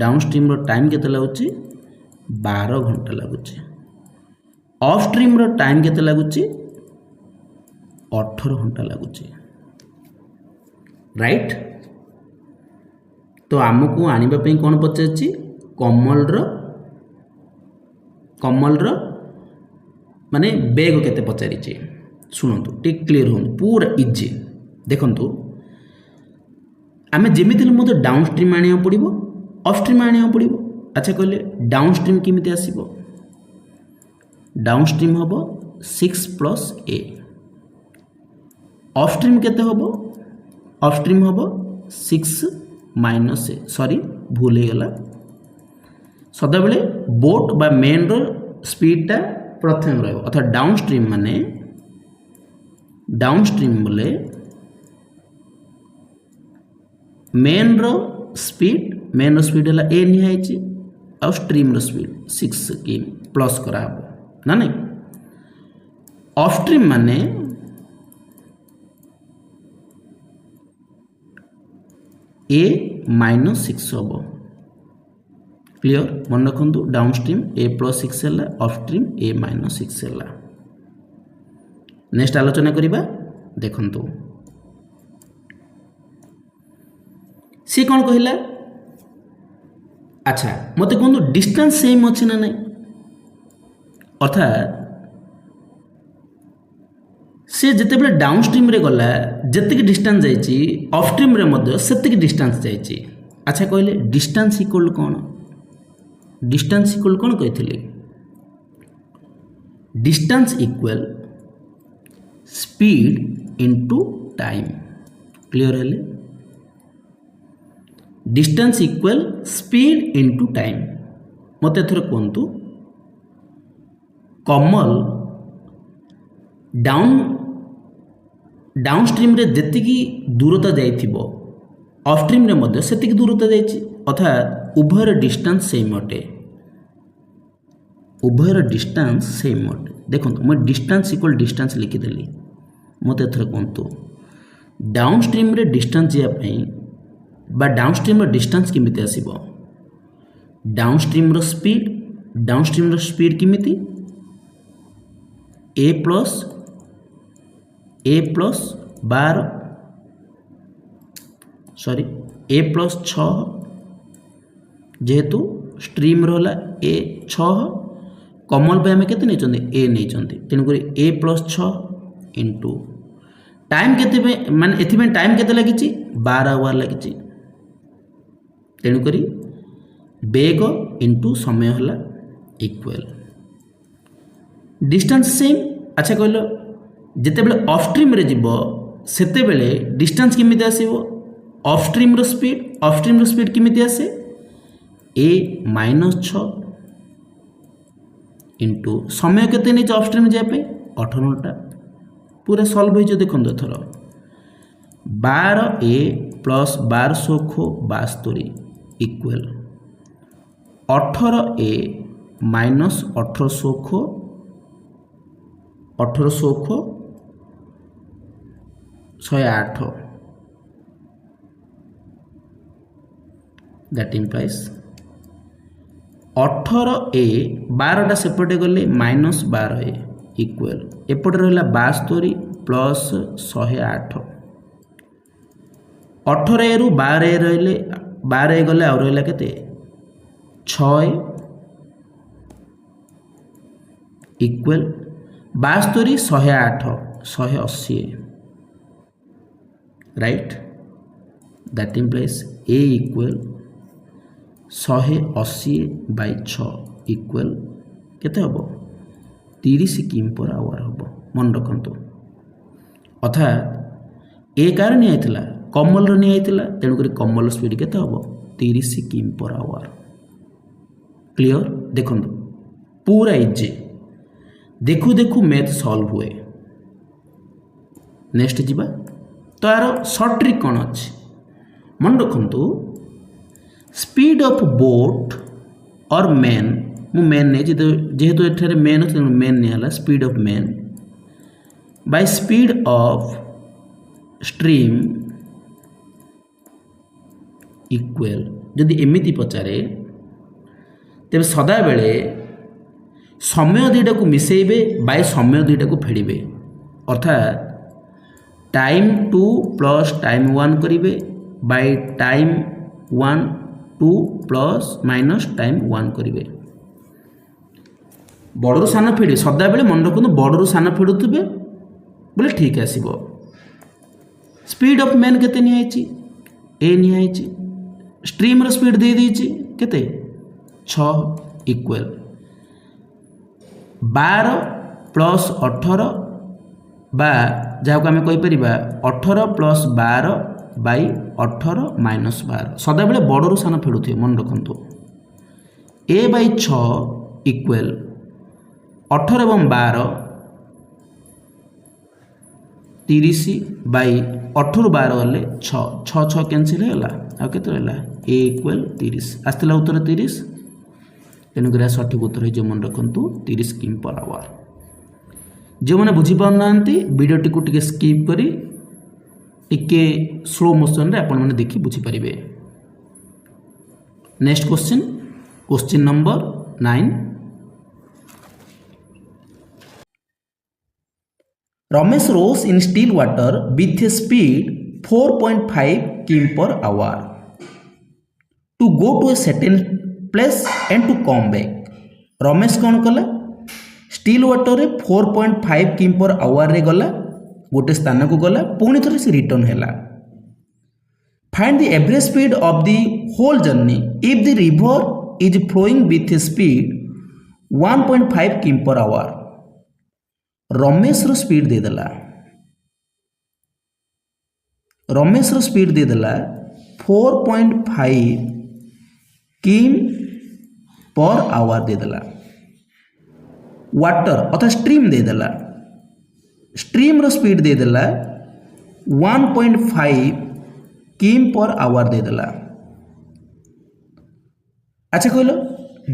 [SPEAKER 1] डाउनस्ट्रीम रो टाइम केते लागुची 12 घंटा लागुची अपस्ट्रीम रो टाइम केते लागुची 18 घंटा लागुची राइट। तो आमको आनिबा पई कोन पचारची कमल रो माने बेग केते पचारिची सुनंतु टिक क्लियर होन पूरा इजी देखंतु आमे जेमिति मते डाउनस्ट्रीम आनिया पड़िबो अपस्ट्रीम आनिया पड़िबो अच्छा कहले डाउनस्ट्रीम केमिति आसीबो डाउनस्ट्रीम हबो 6 प्लस ए अपस्ट्रीम केते हबो अपस्ट्रीम हबो 6 माइनस ए सॉरी भूल हो गला सदा बेले बोट बा मेन रो स्पीड टा प्रथम रहबो अर्थात डाउनस्ट्रीम माने डाउनस्ट्रीम बोले मेन रो स्पीड है ए निहाई आ स्ट्रीम रो स्पीड 6 किम प्लस कराब ना नहीं ऑफस्ट्रीम माने ए -6 हम क्लियर मन रखु डाउनस्ट्रीम ए +6 है अपस्ट्रीम ए -6 है नेक्स्ट आलोचना करिबा देखंतु सी कौन कहला अच्छा मते कहूँ डिस्टेंस सेम अच्छी ना नहीं अर्थात सी जिते बड़े डाउनस्ट्रीम रे गला जति डिस्टेंस जाइए अपस्ट्रीम रे मध्य सेतिक डिस्टेंस जाइए अच्छा कहले डिस्टेंस इक्वल कौन कही distance equal speed into time clear है distance equal speed into time मत एथर कहतु कमल डाउनस्ट्रीम रे जेतिकी दूरता जाइथिबो अपस्ट्रीम रे मध्य सेतिकी दूरता जाइछि अर्थात उभयर डिस्टेंस सेम अटे देखो मैं डिस्टेंस इक्वल डिस्टेंस लिखिदेली मत एथर कहतु डाउनस्ट्रीम रे डिस्टेंस जावाई बा डाउनस्ट्रीम रो डिस्टेंस किमिति आसीबो डाउनस्ट्रीम रो स्पीड किमिति ए प्लस 6 जेहेतु स्ट्रीम रोला ए 6 कमल पे आम केते नहीं ए नहीं तेणुक ए +6 इंटू टाइम के माने एथि टाइम केते लगी 12 आवर लगी तेणुक बेग इंटू समय है इक्वल डिस्टेंस सेम अच्छा कहल जिते बड़े अपस्ट्रीम रे जीवो सेते बेले डिस्टेंस किमिति आसीबो अपस्ट्रीम रो स्पीड किमिति आसे ए -6 इंटू समय केते नहीं अपस्ट्रीम जाए 18टा पूरा सॉल्व हो देखो एथर 12a + 12 सौखो 72 equal 18a - 18 सौखो 108 that implies 18a 12टा सेपटे गले -12a इक्वल एपटे रहा 72 + 108 18a रु 12a रहिले 12a गले आ रहा के 6 equal 72 108 180 right that implies A equal 180/6 equal केते हबो 30 किम/आवर हम मन रखु अर्थात ए कार निआइथिला कमल रो निआइथिला तेणुक कमल स्पीड केते हबो 30 किम/आवर क्लियर देखो पूरा इजी देखु देखु मैथ सॉल्व हुए नेक्स्ट जीवा तो यार शॉर्ट ट्रिक कौन अच्छी मन रखु स्पीड ऑफ बोट और मैन मु मैन नहीं जेहेतु एठारे मैन अच्छे मैन नहीं speed of man bye speed of stream equal जदि एमिति पचारे तेरे सदा बेले समय दुईटा को मिसेबे बाय समय दुईटा को फेड़े अर्थात टाइम 2 + टाइम 1 करेंगे बाय टाइम 1 2 ± टाइम 1 करेंगे बड़ू सान फेड़े सदा बेले मन रखु बड़ू सान फेड़ुवे बोले ठीक आसब स्पीड ऑफ मैन केते निहाई ए निहाई स्ट्रीम रो स्पीड दे देछि केते 6 इक्वल 12 + 18 बा जहाँ को आम कहीपर 18 + 12/18 - 12 सदा बेले बड़ू सान फेड़ुवे मन रखु a/6 इक्वल 18 और 12 30/18 ରୁ 12 गले 6 6 6 कैंसिल है आ केते रहला a इक्वल 30 आस्तिला उत्तर 30 तेणुक सठिक उत्तर हो मन रखु 30 किम पर आवर। जो मैंने बुझी पाना वीडियो को टिके स्किप करी टिके स्लो मोशन रे आपण माने देखि बुझी परिबे। Next question number 9। Ramesh rose in still water with a speed 4.5 km per hour to go to a certain place and to come back। Ramesh कौन कला स्टिल वाटर रे 4.5 km per hour रे गला गोटे स्थान को गला पुणी थरे से रिटर्न हैला। Find the average speed of the whole journey if the river is flowing with a speed 1.5 km per hour। Ramesh रो स्पीड दे देला रमेश रो स्पीड दे देला 4.5 किम पर आवर दे देला। वाटर अर्थात स्ट्रीम दे देला स्ट्रीम रो स्पीड दे देला 1.5 किम पर आवर दे देला। अच्छा कहलो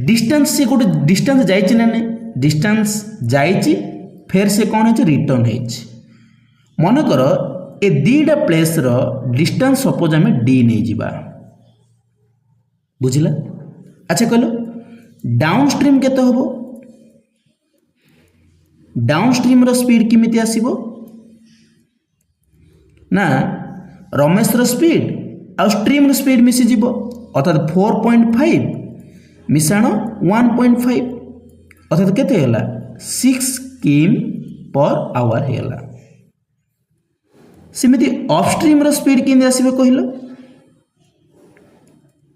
[SPEAKER 1] डिस्टेंस से गोटे डिस्टेंस जाइछि ना नहीं डिस्टेंस जाइछि फिर से कौन है रिटर्न है मन कर ए दीटा प्लेस रो डिस्टेंस सपोज आम डी नहीं जीवा बुझिला। अच्छा कहलो डाउन स्ट्रीम केते होबो डाउन स्ट्रीम रो स्पीड किमिति आसीबो ना रमेश रो स्पीड आ स्ट्रीम रो स्पीड मिसी जीवो अर्थात 4.5 मिसाण 1.5 अर्थात केते होला 6 किम पर आवर हैला। सेमिति अपस्ट्रीम रो स्पीड किंदे आसीबे कहिलो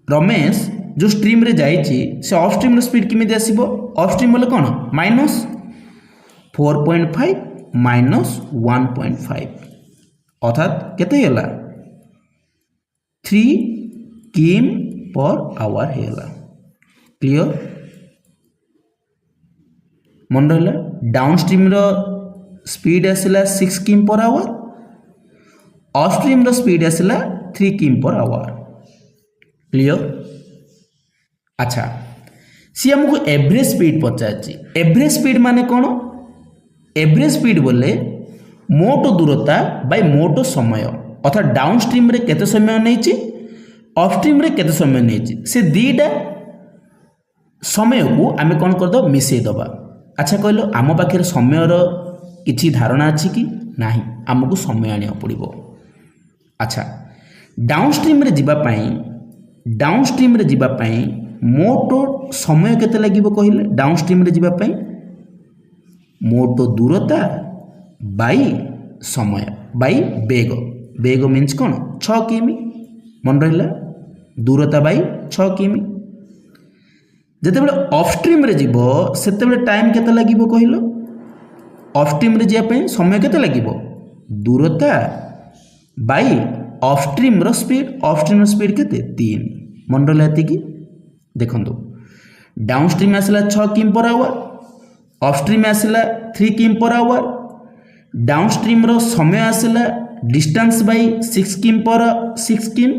[SPEAKER 1] रमेश जो स्ट्रीम रे जाइछि से अपस्ट्रीम रो स्पीड किमिति आसीबो अपस्ट्रीम बोले कोन माइनस 4.5 माइनस 1.5 अर्थात केते हैला 3 किम पर आवर हैला। क्लियर मन रहा डाउन स्ट्रीम रो स्पीड आसला 6 किम पर आवर अपस्ट्रीम रो स्पीड आसला 3 किम पर आवर। क्लियर। अच्छा सी हमको एवरेज स्पीड पचार एवरेज स्पीड माने कौन एवरेज स्पीड बोले मोट दूरता बाय मोट समय अर्थात डाउन स्ट्रीम रे केते समय नहीं अपस्ट्रीम रे केते समय नहीं से दीटा समय को आम कौन करद मिसई दबा। अच्छा कहलो आम पाखे समय किसी धारणा अच्छी कि नहीं आमको समय आने पड़ो। अच्छा डाउन स्ट्रीम रे जीवापाई मोट समय केते लागिबो कहले डाउन स्ट्रीम रे जीवापाई मोट दूरता बाई समय बाई बेग बेग मीन्स कौन 6 किमी मन रहा दूरता बाई 6 किमी। जितेबाला अपस्ट्रीम रे जीवो सेतेबाला टाइम केते लागिबो कहिलो अपस्ट्रीम रे जिया पई समय केते लागिबो दूरता बाई अपस्ट्रीम रो स्पीड केते 3 मन रहला एतिकी देखंतु डाउन स्ट्रीम आसला 6 किम पर आवर अपस्ट्रीम आसला 3 किम पर आवर डाउन स्ट्रीम रो समय आसला डिस्टेंस बाई 6 किम पर 6 किम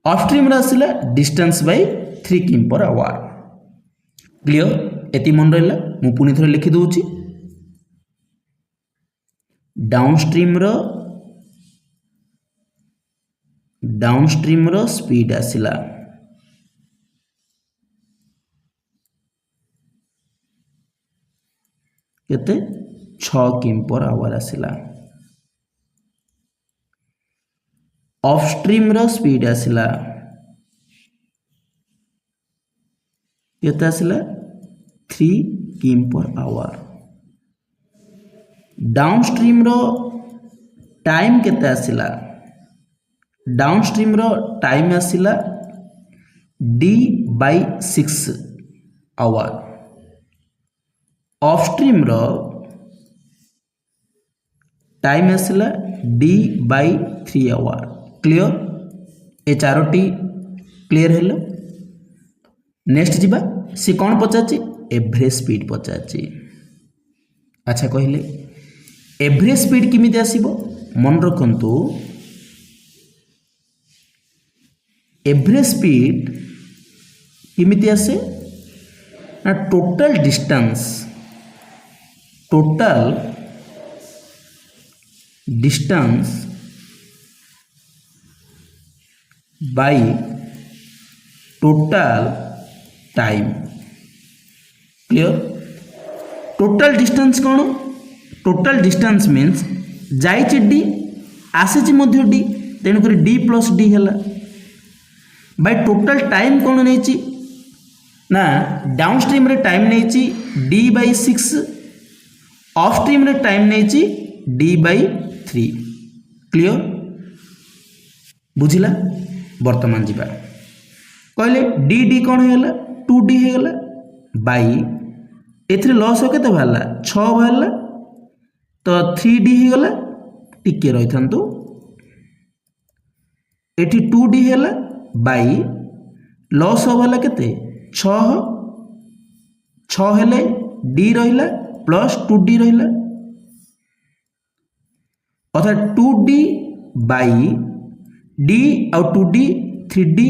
[SPEAKER 1] अपस्ट्रीम रो आसला डिस्टेंस बाई 3 किम पर आवर। क्लियर एति मन रहा मु पुणी थोड़े लिखि दूची डाउन स्ट्रीम रो स्पीड आसिला केते 6 किम पर आवर आसिला अपस्ट्रीम रो स्पीड आसिला केते आसिला 3 किम पर आवर डाउन स्ट्रीम रो टाइम केते आसिला डाउन स्ट्रीम रो टाइम आसिला d/6 आवर अपस्ट्रीम रो टाइम आसिला d/3 आवर। क्लियर ए चारोटी क्लियर हेलो। नेक्स्ट जीवा सी कौन पचारची एवरेज स्पीड पचारची। अच्छा कहले एवरेज स्पीड किमिति आसीबो मन रखंतु एवरेज स्पीड किमिति आसे ना total distance by total time. Clear? Total distance कौन? टोटल डिस्टेंस मीन्स जाइए डी आसी मध्य डी तेणुक डी प्लस डी है बाय टोटल टाइम कौन नहीं ना डाउन स्ट्रीम रे टाइम नहीं डी बाई 6 अप स्ट्रीम रे टाइम नहीं डी बाई 3। क्लियर? बुझिला? वर्तमान जीवा कहले डी डी कौन है 2D होगला बाई एथरे लॉस हो केते बाहरला 6 बाहरला तो 3D होगला टिके रही था एठी 2D है बाई लॉस होगा केते 6 हेले डी रहिला प्लस 2D रहिला अर्थात 2D बाई डी आउ 2D 3D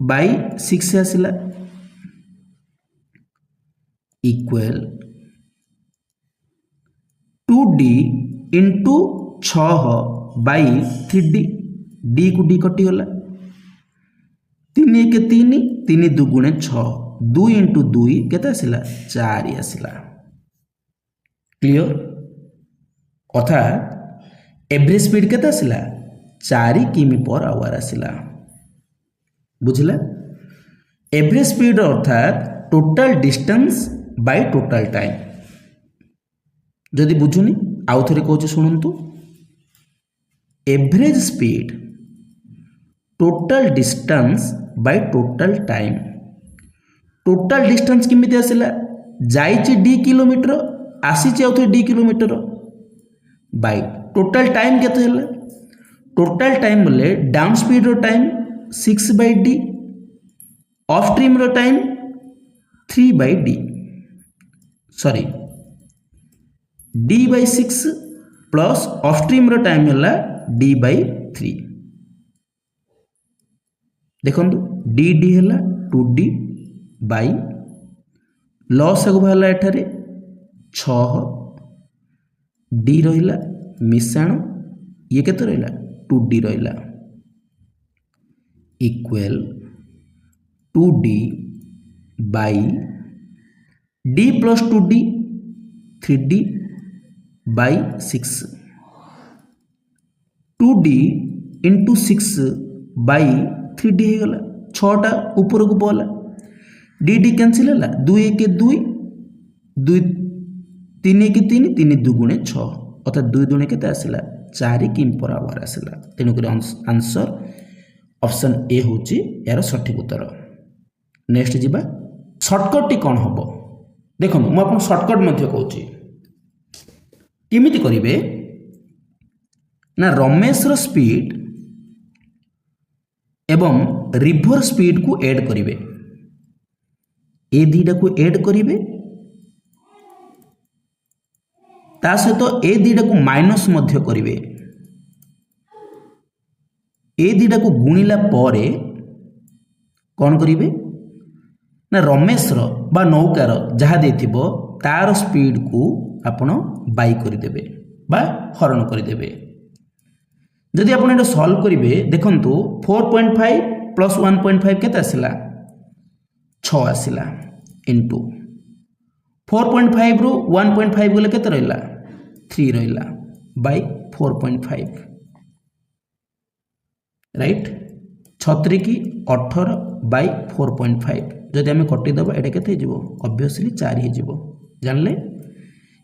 [SPEAKER 1] बाई 6 आसला equal 2D into 6 by 3D D को डी कटिगला 3 1 3 3 2 6 2 इंटू 2 केते आसला 4 आसला। क्लियर? अर्थात एवरेज स्पीड केते आसला 4 किमी पर आवर आसला। बुझला? एवरेज स्पीड अर्थात total distance by total time. जदि बुझुनी आउ थे कहूँ शुणु average speed total distance by total time. Total distance किमिति आसला जाइए डी किलोमीटर आसी आउ थे D kilometre by total time केते हैला टोटल टाइम बोले डाउन स्पीड रो time 6 by D up stream रो time 3 by D sorry D by 6 plus up stream रो टाइम है डी बाई 3। देखो डी डी है 2D बाई लॉस आगे बाहर एठारे 6 डी रहा मिशाण ये केते रहा 2D रहा equal 2D by D plus 2D 3D by 6 2D into 6 by 3D होगला 6टा ऊपर को पला डी डी कैंसिल है 2 1 2 2 3 1 3 3 2 6 अर्थात 2 2 केते आसला 4 किमी पर आवर आसला। तेणुक आंसर ऑप्शन ए होची यार सठिक उत्तर। नेक्स्ट जीवा शॉर्टकट टी कौन हम देखो मुझे शॉर्टकट मध्य कहूँ किमिति करिवे ना रमेश रो स्पीड एवं रिभर स्पीड को ऐड करिवे ए दीटा को ऐड करिवे ता सहित ए दीटा को माइनस मध्य करिवे ए दीटा को गुणिला परे कौन करिवे ना रमेश रो बा नौकार जहाँ देथिबो तार स्पीड को आपण बाई करदेवे बा हरण करदेवे। जदि आप सॉल्व करेंगे देखंतु 4.5 प्लस 1.5 केते आसला 6 आसला इंटू 4.5 रु 1.5 गले केते रहिला 3 रहिला बाय 4.5 राइट 36 की 18 बाय 4.5 जदि आम कटिदेबा एटा केते जीवो ऑब्वियसली 4 ही जीवो जानले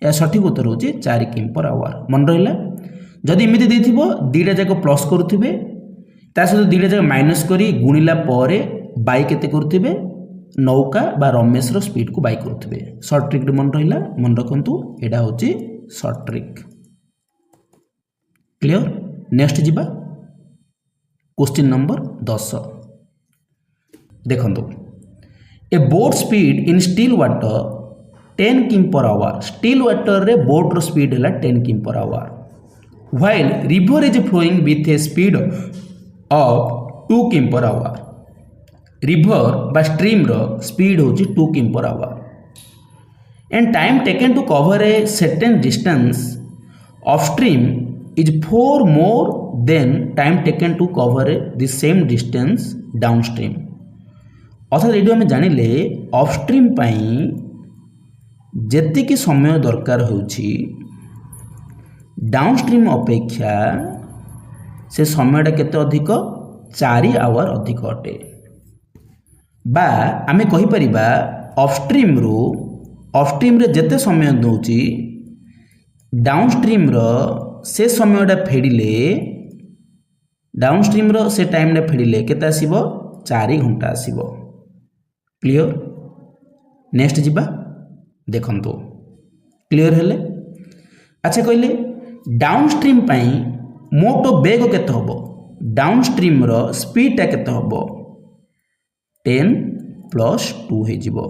[SPEAKER 1] या सठिक उत्तर होची 4 किमी पर आवर मन रहिला। जदि एमती देथिबो दीटा जाक प्लस करुथिबे ता सहित दीटा जाक माइनस करी गुणिला परे बाई केते करुथिबे नौका बा रमेश रो स्पीड को बाई करुथिबे शॉर्ट ट्रिक मन रहिला मन रखंतु एटा होची शॉर्ट ट्रिक। क्लियर? नेक्स्ट जीवा क्वेश्चन नंबर 10 देखंतु ए boat speed in still water 10 किमी पर आवर स्टिल वाटर रे बोट रो स्पीड है 10 किमी per hour while river is flowing with a speed of 2 km per hour river बा stream रो speed होची 2 किम per hour and time taken to cover a certain distance upstream is 4 more than time taken to cover the same distance downstream. अर्थात ये आम जानिले upstream जेतिकी समय दरकार होची डाउनस्ट्रीम अपेक्षा से समयटा केते अधिक 4 आवर अधिक अटे बा आमे कहि परिबा अपस्ट्रीम रे जेते समय दउची डाउनस्ट्रीम रो से समयटा फेडिले डाउनस्ट्रीम रो से टाइमटा फेडिले केते आसीबो 4 घंटा आसीबो। क्लियर नेक्स्ट जिबा देखंतु क्लियर हेले। अच्छा कहले डाउनस्ट्रीम पाई मोटो बेग केते हबो डाउनस्ट्रीम रो स्पीडटा केते हबो 10 प्लस 2 हे जिवो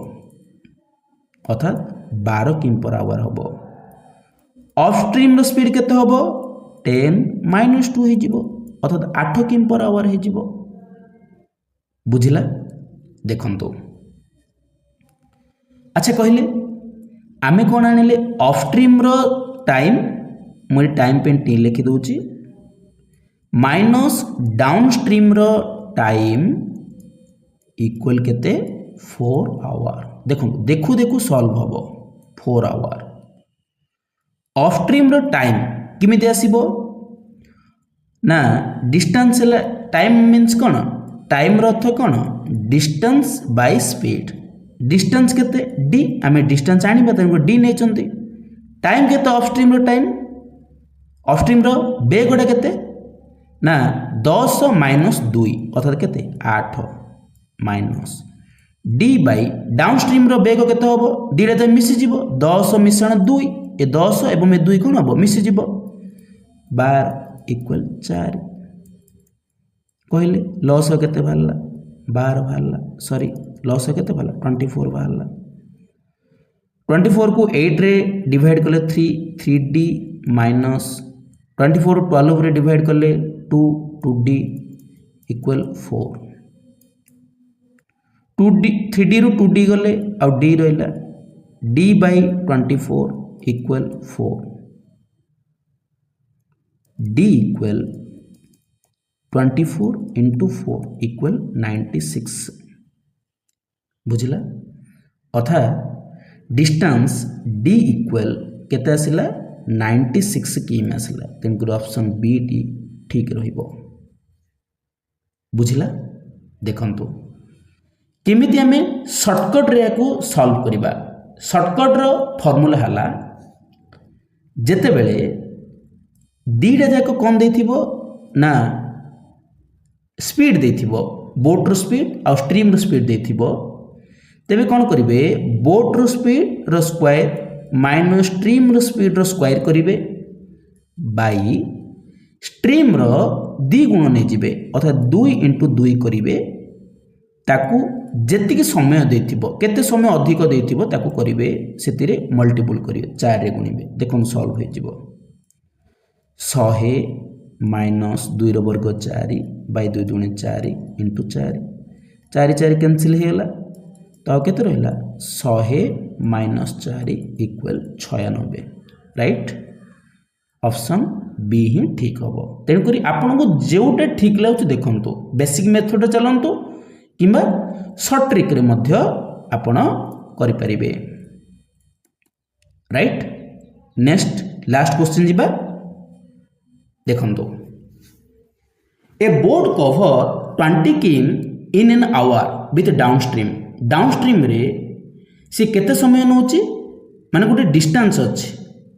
[SPEAKER 1] अर्थात 12 किम पर आवर हबो। अपस्ट्रीम रो स्पीड केते हबो 10 माइनस 2 हे जिवो अर्थात 8 किम पर आवर हे जिवो। बुझिला देखंतु। अच्छा कहले आमे कोन आनिले अपस्ट्रीम रो टाइम मोर टाइम पे टी लिखि दूची माइनस डाउनस्ट्रीम रो टाइम इक्वल केते 4 आवर। देखो देखु सॉल्व हबो 4 आवर। अपस्ट्रीम रो टाइम किमिति आसीबो ना डिस्टेंस टाइम मीन्स कोन टाइम रो अर्थ कोन डिस्टेंस बाय स्पीड। डिस्टेंस केते डी आमे डिस्टेंस आनिबा तको डी नै चंती टाइम केते अपस्ट्रीम रो टाइम अपस्ट्रीम रो बेगोडा केते ना 10 माइनस 2 अर्थात केते 8 माइनस डी बाय डाउनस्ट्रीम रो बेग केते होबो डी रे मिसि जिवो 10 मिश्रण 2 ए 10 एवं ए 2 कोन होबो मिसि जिवो 12 इक्वल 4 कहले लॉस केते भालला 12 भालला सॉरी लॉस केते भालला 24 भालला 24 को 8 रे डिवाइड कले 3d माइनस 24 12 रे डिवाइड कले 2d इक्वल 4 2d 3d रु 2d गले आ d रहला d by 24 equal 4 d equal 24 into 4 equal 96 बुझला अर्थात डिस्टेंस d इक्वल केते आसिला 96 किम आसिला तेनकुर ऑप्शन बी टी ठीक रहिबो। बुझला देखंतु केमिति हमें शॉर्टकट रे को सॉल्व करिबा। शॉर्टकट रो फार्मूला हला जेते बेले दीटा जाक कोन देथिबो ना स्पीड देथिबो बोट रो स्पीड आ स्ट्रीम रो स्पीड देथिबो तेबे कोन करिवे बोट रो स्पीड रो स्क्वायर माइनस स्ट्रीम रो स्पीड रो स्क्वायर करिवे बाई स्ट्रीम रो दी गुण नै जिवे अर्थात 2 इंटू 2 करिवे ताकू जेतिकी समय देथिबो केते समय अधिक देथिबो ताकू करिवे सेतिरे मल्टीपल करिवे 4 रे गुणिवे देखन सॉल्व हो जिवो 100 माइनस 2 रो वर्ग 4 बाय 2 दुणे 4 इंटू 4 4 4 कैंसिल हेला तो केते रहला 100 minus 4 equal 96 right option B ही ठीक हम तेणुक आपन को जोटा ठीक लगे देखंतु बेसिक मेथड चलंतु किंबा शॉर्ट ट्रिक रे मध्य आपण करि परिबे राइट। नेक्स्ट लास्ट क्वेश्चन जिबा देखंतु ए boat cover 20 Kim in an hour with downstream रे से केते समय नउची माने गोटे डिस्टेंस अछि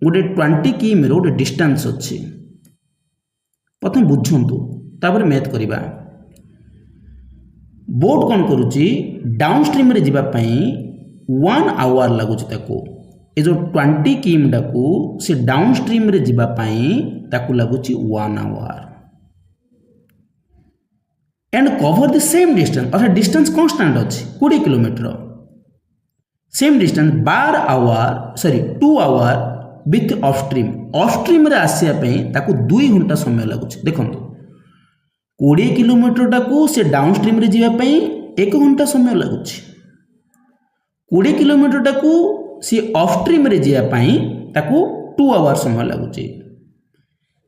[SPEAKER 1] गोटे 20 किम रो गोटे डिस्टेंस अछि प्रथम बुझंतु तापर मैथ करिबा। बोट कौन करुच्ची डाउनस्ट्रीम रे जिबा पई 1 आवर लागुची ताको ए जो 20 किम डाकू से डाउनस्ट्रीम रे जिबा पई ताकू लागुची 1 hour and cover the same distance अर्थात डिस्टेंस कांस्टेंट अछि 20 kilometre same distance 2 hour with upstream रे आसिया पई ताकू 2 घंटा समय लागुची देखंतु 20 किलोमीटर टाकू से डाउनस्ट्रीम रे जिबा पई 1 घंटा समय लगुच 20 किलोमीटर टाकू सी ऑफ स्ट्रीम रे जिया पाई ताकू 2 आवर समय लगुच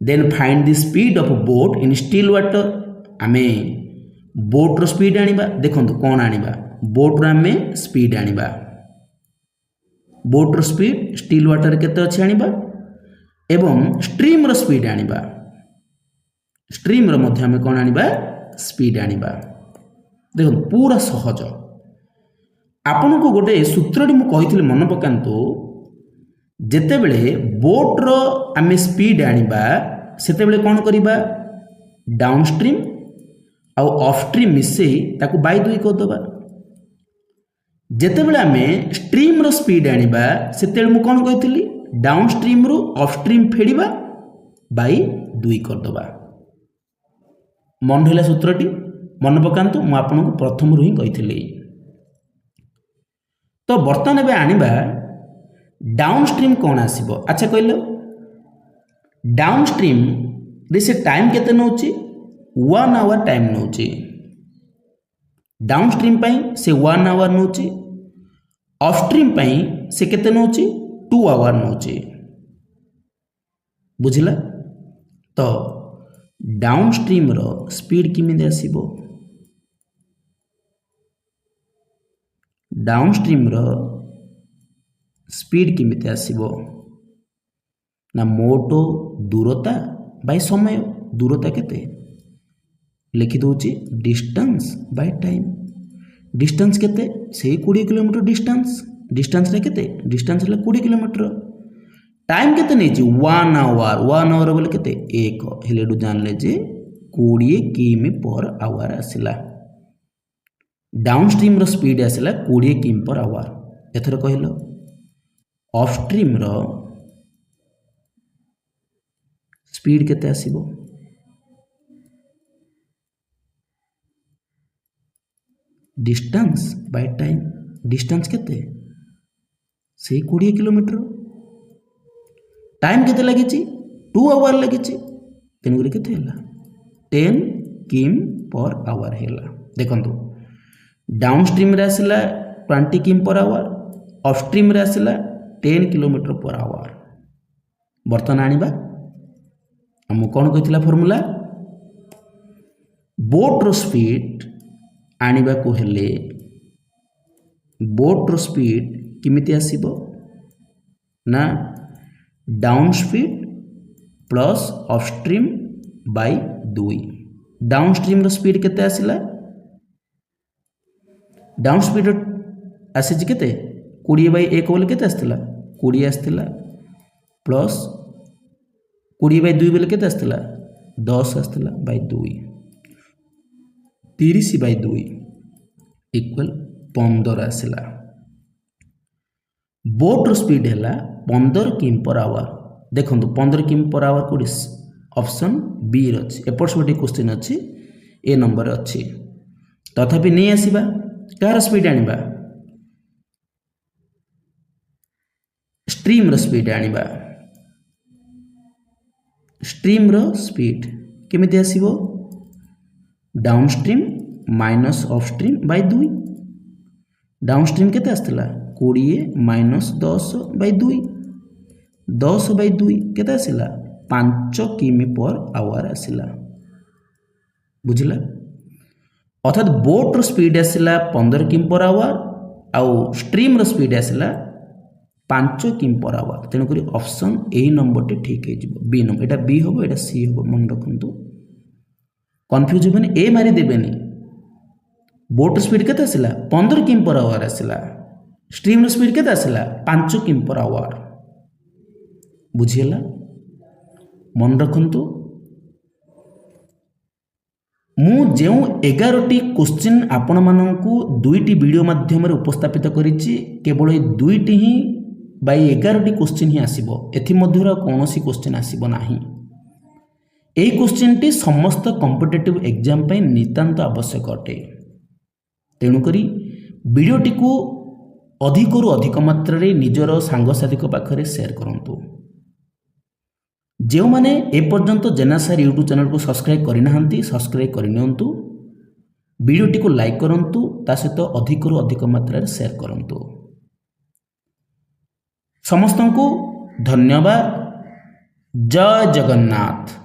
[SPEAKER 1] then find the speed of boat in still water आमे बोट रो स्पीड आनिबा देखंतु कोन आनिबा बोट रो आमे स्पीड आनिबा बोट रो स्पीड स्टिल वाटर केते अछि आनिबा एवं स्ट्रीम रो स्पीड आनिबा स्ट्रीम रो मध्ये आमे कोन आनिबा स्पीड आनिबा देखो पूरा सहज आपन को गोटे सूत्रटी मु कहिथिले मन पकांतु जेते बेले बोट रो आमे स्पीड आनिबा सेते बेले कोन करिबा डाउन स्ट्रीम आ ऑफ स्ट्रीम मिसे ताकू बाय 2 कर दबा जेते बेले आमे स्ट्रीम रो स्पीड आनिबा सेते बेले मु कोन कहिथिली डाउन स्ट्रीम रो ऑफ स्ट्रीम फेडिबा बाय 2 कर दबा मन हैला सूत्रटी मन पकांतु मु आपन को प्रथम रु ही कहिथिली तो बर्तमान एबे आनिबा डाउन स्ट्रीम कौन आसीबो अच्छा कहलो डाउन स्ट्रीम रे से टाइम केते नउची 1 आवर टाइम नउची डाउन स्ट्रीम पई से 1 आवर नउची ऑफ स्ट्रीम पई से केते नउची 2 आवर नउची बुझिला तो डाउन स्ट्रीम रो स्पीड किमिदे आसीबो डाउन स्ट्रीम रो स्पीड किमिते आसीबो ना मोटो दूरता बाय समय दूरता केते लिखि दोची डिस्टेंस बाय टाइम डिस्टेंस केते से 20 किलोमीटर डिस्टेंस रे केते डिस्टेंस रे 20 किलोमीटर टाइम केते नै छी 1 आवर बोले केते 1 हेलेडु जानले जे 20 किमी पर आवर आसिला डाउन स्ट्रीम रो स्पीड आसिला 20 किमी पर आवर एथर कहलो ऑफ स्ट्रीम रो स्पीड केते आसीबो डिस्टेंस बाय टाइम डिस्टेंस केते से 20 किलोमीटर टाइम केते लागि छी 2 आवर लागि छी तेनु करे केते हैला 10 किम पर आवर हैला देखंतु डाउन स्ट्रीम रे आसिला 20 किम पर आवर ऑफ स्ट्रीम रे आसिला 10 किलोमीटर पर आवर बर्तन आनिबा हम कोन कहितला फार्मूला बोट रो स्पीड आनिबा को हेले बोट रो स्पीड किमिति आसीबो ना down speed plus up stream by 2 down stream रो स्पीड केते आसिला डाउन स्पीड आसी जी केते 20 बाय 1 बोले केते आस्तिला 20 आस्तिला प्लस 20 बाय 2 बोले केते आस्तिला 10 आस्तिला बाय 2 30 बाय 2 इक्वल 15 आसिला बोट रो स्पीड हैला 15 किमी पर आवर देखंतु 15 किमी पर आवर कोडी ऑप्शन बी रो अछि एपर्स गोटे क्वेश्चन अछि ए नंबर अछि तथापि नै आसीबा कार स्पीड आनिबा स्ट्रीम रो स्पीड आनिबा स्ट्रीम रो स्पीड केमिति आसीबो down stream minus of stream by 2 down stream केते आस्तला 20 माइनस 10 बाय 2 10 बाय 2 केते आसिला 5 किमी पर आवर आसिला बुझिला अर्थात बोट रो स्पीड आसिला 15 किमी पर आवर आउ स्ट्रीम रो स्पीड आसिला 5 किमी पर आवर तेनु करी ऑप्शन ए नंबर टे ठीक हे जिवो बी नंबर एटा बी होबो एटा सी होबो मन रखंतु कंफ्यूज होबेनी ए मारी देबेनी बोट स्पीड केते आसिला 15 किमी पर आवर आसिला स्ट्रीम रो स्पीड केते आसिला 5 किमी पर आवर बुझियला मन रखंतु मु जेउ 11टी क्वेश्चन आपण माननकु दुईटी वीडियो माध्यम रे उपस्थापित करिछि केवल ए दुईटी ही बाय 11टी क्वेश्चन ही आसीबो एथि मध्यरा कोनोसी क्वेश्चन आसीबो नाही ए क्वेश्चन टी समस्त कॉम्पिटिटिव एग्जाम पे नितांत आवश्यक अटे तेणु करी वीडियोटी को अधिक रु अधिक मात्रा रे निजर सांगसाथी पाखरे शेयर करंतु जो माने ए पर्यंत जेना सर यूट्यूब चैनल को सब्सक्राइब करि नाहंती सब्सक्राइब करि नियंतु वीडियोटी को लाइक करंतु ता सहित अधिक रु अधिक मात्रा रे शेयर करंतु। समस्त को धन्यवाद। जय जगन्नाथ।